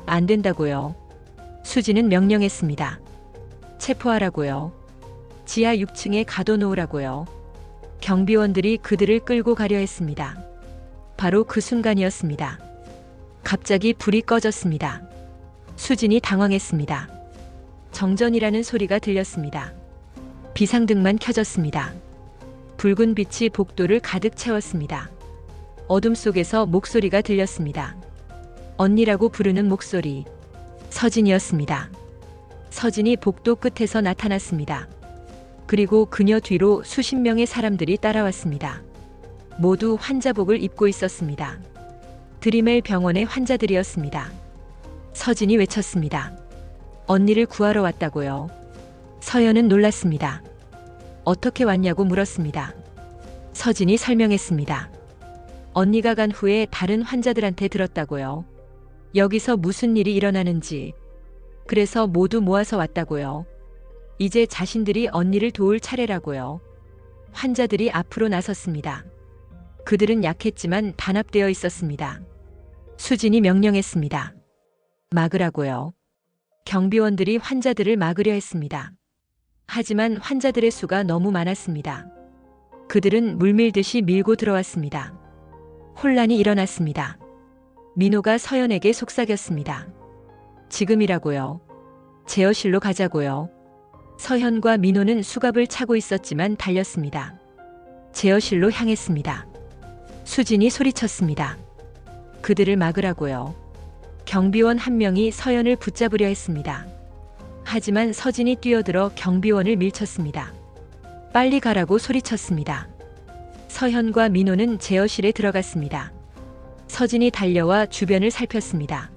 안 된다고요. 수진은 명령했습니다. 체포하라고요. 지하 6층에 가둬놓으라고요. 경비원들이 그들을 끌고 가려 했습니다. 바로 그 순간이었습니다. 갑자기 불이 꺼졌습니다. 수진이 당황했습니다. 정전이라는 소리가 들렸습니다. 비상등만 켜졌습니다. 붉은 빛이 복도를 가득 채웠습니다. 어둠 속에서 목소리가 들렸습니다. 언니라고 부르는 목소리. 서진이었습니다. 서진이 복도 끝에서 나타났습니다. 그리고 그녀 뒤로 수십 명의 사람들이 따라왔습니다. 모두 환자복을 입고 있었습니다. 드리멜 병원의 환자들이었습니다. 서진이 외쳤습니다. 언니를 구하러 왔다고요. 서연은 놀랐습니다. 어떻게 왔냐고 물었습니다. 서진이 설명했습니다. 언니가 간 후에 다른 환자들한테 들었다고요. 여기서 무슨 일이 일어나는지. 그래서 모두 모아서 왔다고요. 이제 자신들이 언니를 도울 차례라고요. 환자들이 앞으로 나섰습니다. 그들은 약했지만 단합되어 있었습니다. 수진이 명령했습니다. 막으라고요. 경비원들이 환자들을 막으려 했습니다. 하지만 환자들의 수가 너무 많았습니다. 그들은 물밀듯이 밀고 들어왔습니다. 혼란이 일어났습니다. 민호가 서연에게 속삭였습니다. 지금이라고요. 제어실로 가자고요. 서현과 민호는 수갑을 차고 있었지만 달렸습니다. 제어실로 향했습니다. 수진이 소리쳤습니다. 그들을 막으라고요. 경비원 한 명이 서연을 붙잡으려 했습니다. 하지만 서진이 뛰어들어 경비원을 밀쳤습니다. 빨리 가라고 소리쳤습니다. 서현과 민호는 제어실에 들어갔습니다. 서진이 달려와 주변을 살폈습니다.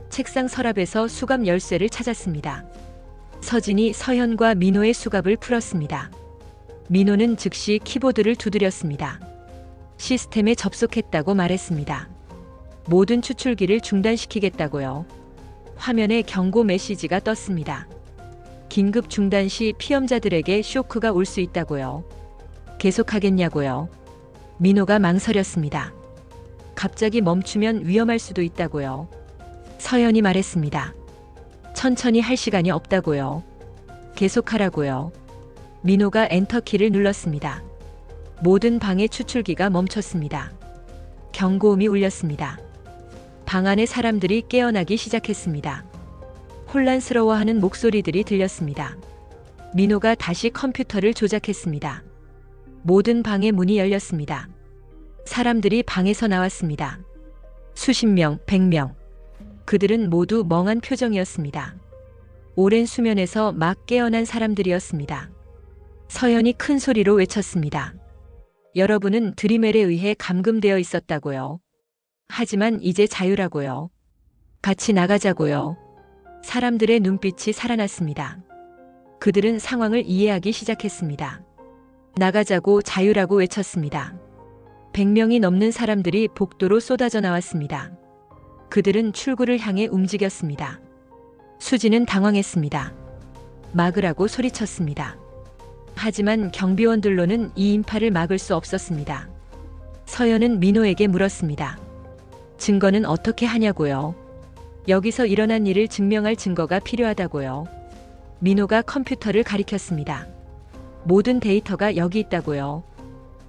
책상 서랍에서 수갑 열쇠를 찾았습니다. 서진이 서현과 민호의 수갑을 풀었습니다. 민호는 즉시 키보드를 두드렸습니다. 시스템에 접속했다고 말했습니다. 모든 추출기를 중단시키겠다고요. 화면에 경고 메시지가 떴습니다. 긴급 중단 시 피험자들에게 쇼크가 올 수 있다고요. 계속하겠냐고요. 민호가 망설였습니다. 갑자기 멈추면 위험할 수도 있다고요. 서연이 말했습니다. 천천히 할 시간이 없다고요. 계속하라고요. 민호가 엔터키를 눌렀습니다. 모든 방의 추출기가 멈췄습니다. 경고음이 울렸습니다. 방 안의 사람들이 깨어나기 시작했습니다. 혼란스러워하는 목소리들이 들렸습니다. 민호가 다시 컴퓨터를 조작했습니다. 모든 방의 문이 열렸습니다. 사람들이 방에서 나왔습니다. 수십 명, 100명. 그들은 모두 멍한 표정이었습니다. 오랜 수면에서 막 깨어난 사람들이었습니다. 서연이 큰 소리로 외쳤습니다. 여러분은 드리멜에 의해 감금되어 있었다고요. 하지만 이제 자유라고요. 같이 나가자고요. 사람들의 눈빛이 살아났습니다. 그들은 상황을 이해하기 시작했습니다. 나가자고 자유라고 외쳤습니다. 100명이 넘는 사람들이 복도로 쏟아져 나왔습니다. 그들은 출구를 향해 움직였습니다. 수진은 당황했습니다. 막으라고 소리쳤습니다. 하지만 경비원들로는 이 인파를 막을 수 없었습니다. 서연은 민호에게 물었습니다. 증거는 어떻게 하냐고요? 여기서 일어난 일을 증명할 증거가 필요하다고요. 민호가 컴퓨터를 가리켰습니다. 모든 데이터가 여기 있다고요.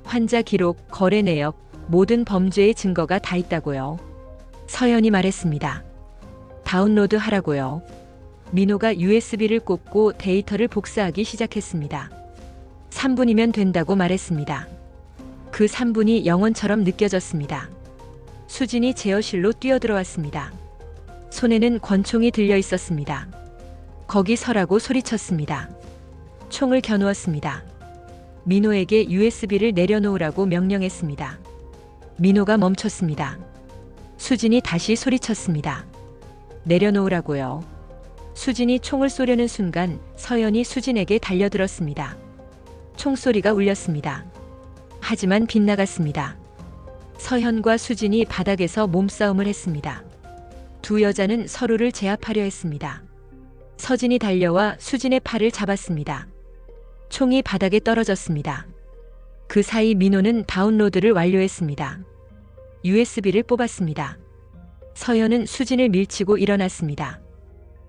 환자 기록, 거래 내역, 모든 범죄의 증거가 다 있다고요. 서연이 말했습니다. 다운로드 하라고요. 민호가 USB를 꽂고 데이터를 복사하기 시작했습니다. 3분이면 된다고 말했습니다. 그 3분이 영원처럼 느껴졌습니다. 수진이 제어실로 뛰어들어왔습니다. 손에는 권총이 들려 있었습니다. 거기 서라고 소리쳤습니다. 총을 겨누었습니다. 민호에게 USB를 내려놓으라고 명령했습니다. 민호가 멈췄습니다. 수진이 다시 소리쳤습니다. 내려놓으라고요. 수진이 총을 쏘려는 순간 서연이 수진에게 달려들었습니다. 총소리가 울렸습니다. 하지만 빗나갔습니다. 서현과 수진이 바닥에서 몸싸움을 했습니다. 두 여자는 서로를 제압하려 했습니다. 서진이 달려와 수진의 팔을 잡았습니다. 총이 바닥에 떨어졌습니다. 그 사이 민호는 다운로드를 완료했습니다. USB를 뽑았습니다. 서연은 수진을 밀치고 일어났습니다.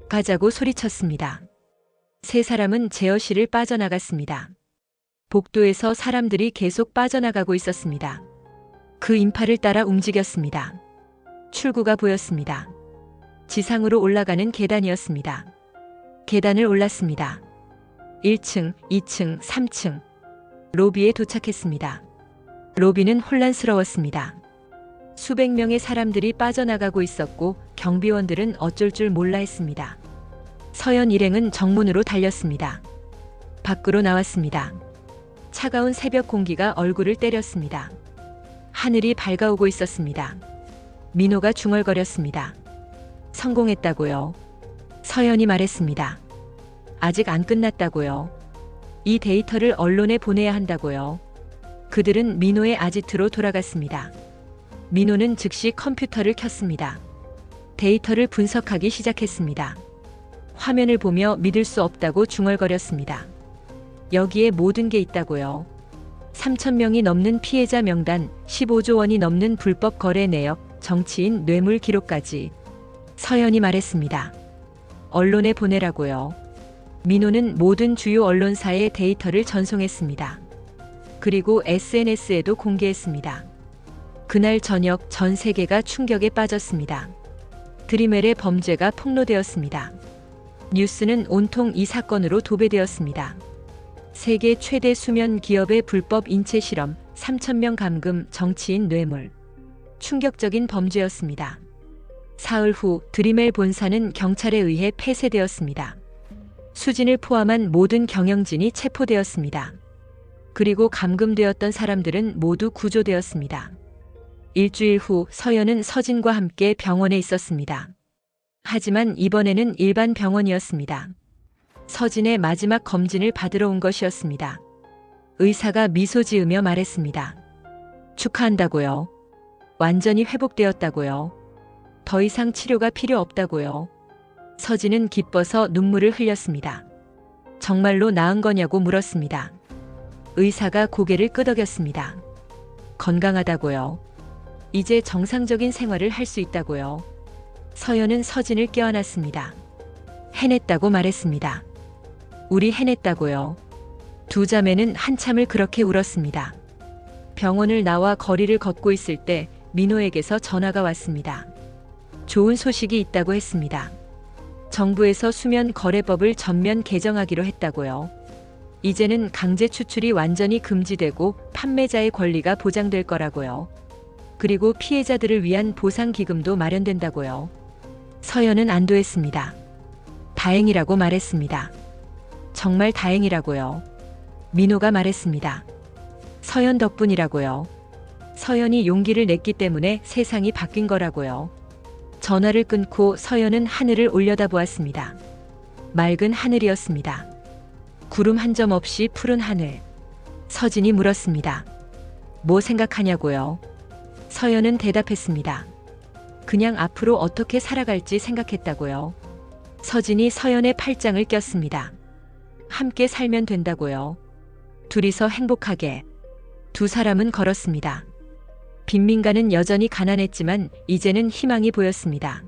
가자고 소리쳤습니다. 세 사람은 제어실을 빠져나갔습니다. 복도에서 사람들이 계속 빠져나가고 있었습니다. 그 인파를 따라 움직였습니다. 출구가 보였습니다. 지상으로 올라가는 계단이었습니다. 계단을 올랐습니다. 1층, 2층, 3층. 로비에 도착했습니다. 로비는 혼란스러웠습니다. 수백 명의 사람들이 빠져나가고 있었고 경비원들은 어쩔 줄 몰라 했습니다. 서연 일행은 정문으로 달렸습니다. 밖으로 나왔습니다. 차가운 새벽 공기가 얼굴을 때렸습니다. 하늘이 밝아오고 있었습니다. 민호가 중얼거렸습니다. 성공했다고요. 서연이 말했습니다. 아직 안 끝났다고요. 이 데이터를 언론에 보내야 한다고요. 그들은 민호의 아지트로 돌아갔습니다. 민호는 즉시 컴퓨터를 켰습니다. 데이터를 분석하기 시작했습니다. 화면을 보며 믿을 수 없다고 중얼거렸습니다. 여기에 모든 게 있다고요. 3,000명이 넘는 피해자 명단, 15조 원이 넘는 불법 거래 내역, 정치인 뇌물 기록까지. 서연이 말했습니다. 언론에 보내라고요. 민호는 모든 주요 언론사의 데이터를 전송했습니다. 그리고 SNS에도 공개했습니다. 그날 저녁 전 세계가 충격에 빠졌습니다. 드리멜의 범죄가 폭로되었습니다. 뉴스는 온통 이 사건으로 도배되었습니다. 세계 최대 수면 기업의 불법 인체 실험, 3,000명 감금, 정치인 뇌물. 충격적인 범죄였습니다. 사흘 후 드리멜 본사는 경찰에 의해 폐쇄되었습니다. 수진을 포함한 모든 경영진이 체포되었습니다. 그리고 감금되었던 사람들은 모두 구조되었습니다. 일주일 후 서연은 서진과 함께 병원에 있었습니다. 하지만 이번에는 일반 병원이었습니다. 서진의 마지막 검진을 받으러 온 것이었습니다. 의사가 미소 지으며 말했습니다. 축하한다고요. 완전히 회복되었다고요. 더 이상 치료가 필요 없다고요. 서진은 기뻐서 눈물을 흘렸습니다. 정말로 나은 거냐고 물었습니다. 의사가 고개를 끄덕였습니다. 건강하다고요. 이제 정상적인 생활을 할 수 있다고요. 서연은 서진을 껴안았습니다. 해냈다고 말했습니다. 우리 해냈다고요. 두 자매는 한참을 그렇게 울었습니다. 병원을 나와 거리를 걷고 있을 때 민호에게서 전화가 왔습니다. 좋은 소식이 있다고 했습니다. 정부에서 수면 거래법을 전면 개정하기로 했다고요. 이제는 강제 추출이 완전히 금지되고 판매자의 권리가 보장될 거라고요. 그리고 피해자들을 위한 보상기금도 마련된다고요. 서연은 안도했습니다. 다행이라고 말했습니다. 정말 다행이라고요. 민호가 말했습니다. 서연 덕분이라고요. 서연이 용기를 냈기 때문에 세상이 바뀐 거라고요. 전화를 끊고 서연은 하늘을 올려다보았습니다. 맑은 하늘이었습니다. 구름 한 점 없이 푸른 하늘. 서진이 물었습니다. 뭐 생각하냐고요? 서연은 대답했습니다. 그냥 앞으로 어떻게 살아갈지 생각했다고요. 서진이 서연의 팔짱을 꼈습니다. 함께 살면 된다고요. 둘이서 행복하게. 두 사람은 걸었습니다. 빈민가는 여전히 가난했지만 이제는 희망이 보였습니다.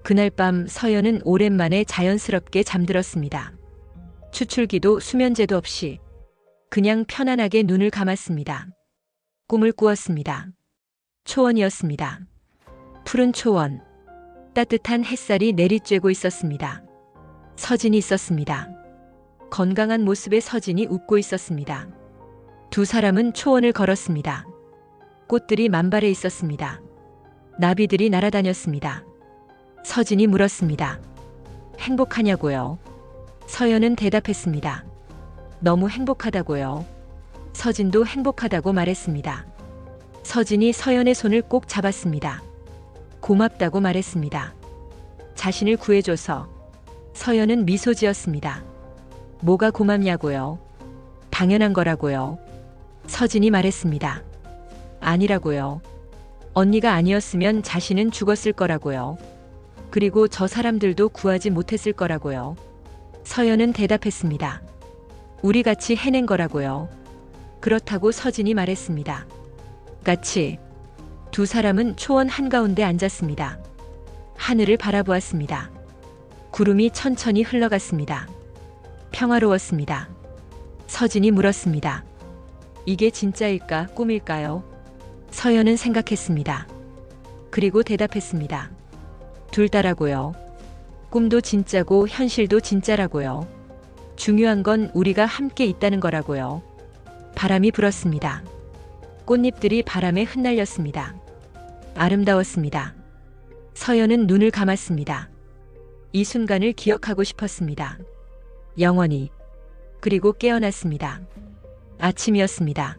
그날 밤 서연은 오랜만에 자연스럽게 잠들었습니다. 추출기도 수면제도 없이 그냥 편안하게 눈을 감았습니다. 꿈을 꾸었습니다. 초원이었습니다. 푸른 초원. 따뜻한 햇살이 내리쬐고 있었습니다. 서진이 있었습니다. 건강한 모습의 서진이 웃고 있었습니다. 두 사람은 초원을 걸었습니다. 꽃들이 만발해 있었습니다. 나비들이 날아다녔습니다. 서진이 물었습니다. 행복하냐고요? 서연은 대답했습니다. 너무 행복하다고요. 서진도 행복하다고 말했습니다. 서진이 서연의 손을 꼭 잡았습니다. 고맙다고 말했습니다. 자신을 구해줘서. 서연은 미소 지었습니다. 뭐가 고맙냐고요? 당연한 거라고요. 서진이 말했습니다. 아니라고요. 언니가 아니었으면 자신은 죽었을 거라고요. 그리고 저 사람들도 구하지 못했을 거라고요. 서연은 대답했습니다. 우리 같이 해낸 거라고요. 그렇다고 서진이 말했습니다. 같이. 두 사람은 초원 한가운데 앉았습니다. 하늘을 바라보았습니다. 구름이 천천히 흘러갔습니다. 평화로웠습니다. 서진이 물었습니다. 이게 진짜일까, 꿈일까요? 서연은 생각했습니다. 그리고 대답했습니다. 둘 다라고요. 꿈도 진짜고 현실도 진짜라고요. 중요한 건 우리가 함께 있다는 거라고요. 바람이 불었습니다. 꽃잎들이 바람에 흩날렸습니다. 아름다웠습니다. 서연은 눈을 감았습니다. 이 순간을 기억하고 싶었습니다. 영원히. 그리고 깨어났습니다. 아침이었습니다.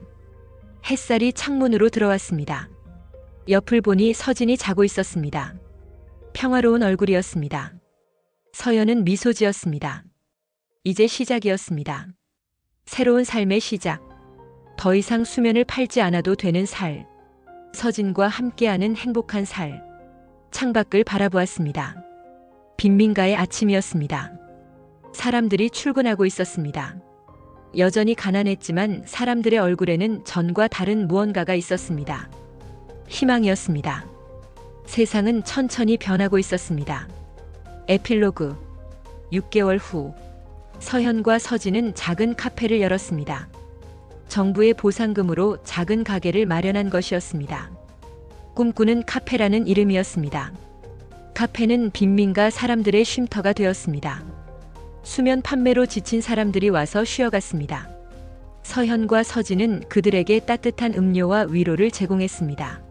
햇살이 창문으로 들어왔습니다. 옆을 보니 서진이 자고 있었습니다. 평화로운 얼굴이었습니다. 서연은 미소 지었습니다. 이제 시작이었습니다. 새로운 삶의 시작. 더 이상 수면을 팔지 않아도 되는 살. 서진과 함께하는 행복한 살. 창밖을 바라보았습니다. 빈민가의 아침이었습니다. 사람들이 출근하고 있었습니다. 여전히 가난했지만 사람들의 얼굴에는 전과 다른 무언가가 있었습니다. 희망이었습니다. 세상은 천천히 변하고 있었습니다. 에필로그. 6개월 후 서현과 서진은 작은 카페를 열었습니다. 정부의 보상금으로 작은 가게를 마련한 것이었습니다. 꿈꾸는 카페라는 이름이었습니다. 카페는 빈민가 사람들의 쉼터가 되었습니다. 수면 판매로 지친 사람들이 와서 쉬어갔습니다. 서현과 서진은 그들에게 따뜻한 음료와 위로를 제공했습니다.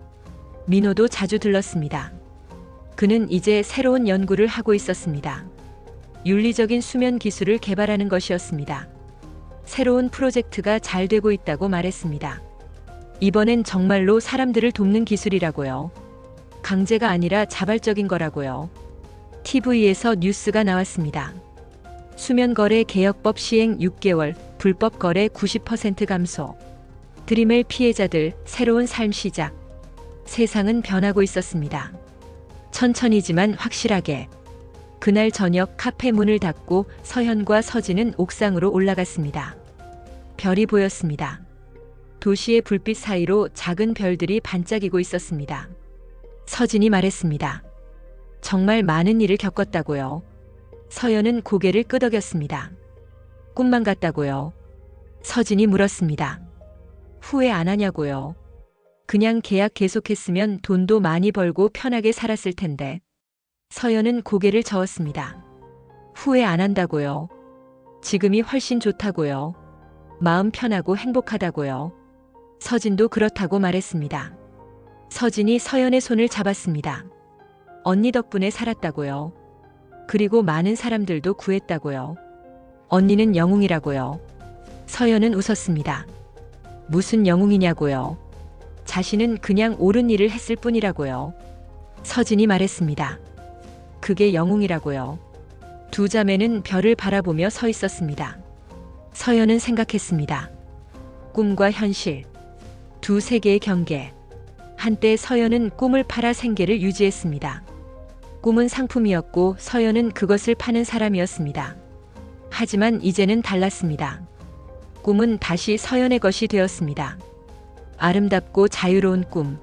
민호도 자주 들렀습니다. 그는 이제 새로운 연구를 하고 있었습니다. 윤리적인 수면 기술을 개발하는 것이었습니다. 새로운 프로젝트가 잘 되고 있다고 말했습니다. 이번엔 정말로 사람들을 돕는 기술이라고요. 강제가 아니라 자발적인 거라고요. TV에서 뉴스가 나왔습니다. 수면거래 개혁법 시행 6개월, 불법 거래 90% 감소. 드림엘 피해자들 새로운 삶 시작. 세상은 변하고 있었습니다. 천천히지만 확실하게. 그날 저녁 카페 문을 닫고 서현과 서진은 옥상으로 올라갔습니다. 별이 보였습니다. 도시의 불빛 사이로 작은 별들이 반짝이고 있었습니다. 서진이 말했습니다. 정말 많은 일을 겪었다고요. 서연은 고개를 끄덕였습니다. 꿈만 같다고요. 서진이 물었습니다. 후회 안 하냐고요. 그냥 계약 계속했으면 돈도 많이 벌고 편하게 살았을 텐데. 서연은 고개를 저었습니다. 후회 안 한다고요. 지금이 훨씬 좋다고요. 마음 편하고 행복하다고요. 서진도 그렇다고 말했습니다. 서진이 서연의 손을 잡았습니다. 언니 덕분에 살았다고요. 그리고 많은 사람들도 구했다고요. 언니는 영웅이라고요. 서연은 웃었습니다. 무슨 영웅이냐고요. 자신은 그냥 옳은 일을 했을 뿐이라고요. 서진이 말했습니다. 그게 영웅이라고요. 두 자매는 별을 바라보며 서 있었습니다. 서연은 생각했습니다. 꿈과 현실. 두 세계의 경계. 한때 서연은 꿈을 팔아 생계를 유지했습니다. 꿈은 상품이었고 서연은 그것을 파는 사람이었습니다. 하지만 이제는 달랐습니다. 꿈은 다시 서연의 것이 되었습니다. 아름답고 자유로운 꿈.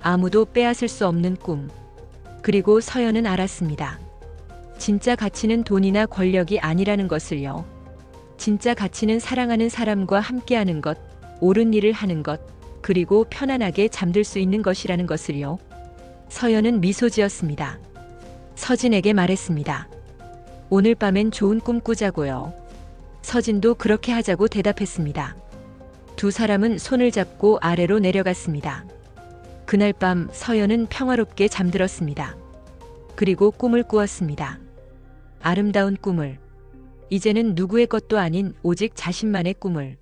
아무도 빼앗을 수 없는 꿈. 그리고 서연은 알았습니다. 진짜 가치는 돈이나 권력이 아니라는 것을요. 진짜 가치는 사랑하는 사람과 함께하는 것, 옳은 일을 하는 것, 그리고 편안하게 잠들 수 있는 것이라는 것을요. 서연은 미소 지었습니다. 서진에게 말했습니다. 오늘 밤엔 좋은 꿈 꾸자고요. 서진도 그렇게 하자고 대답했습니다. 두 사람은 손을 잡고 아래로 내려갔습니다. 그날 밤 서연은 평화롭게 잠들었습니다. 그리고 꿈을 꾸었습니다. 아름다운 꿈을. 이제는 누구의 것도 아닌 오직 자신만의 꿈을.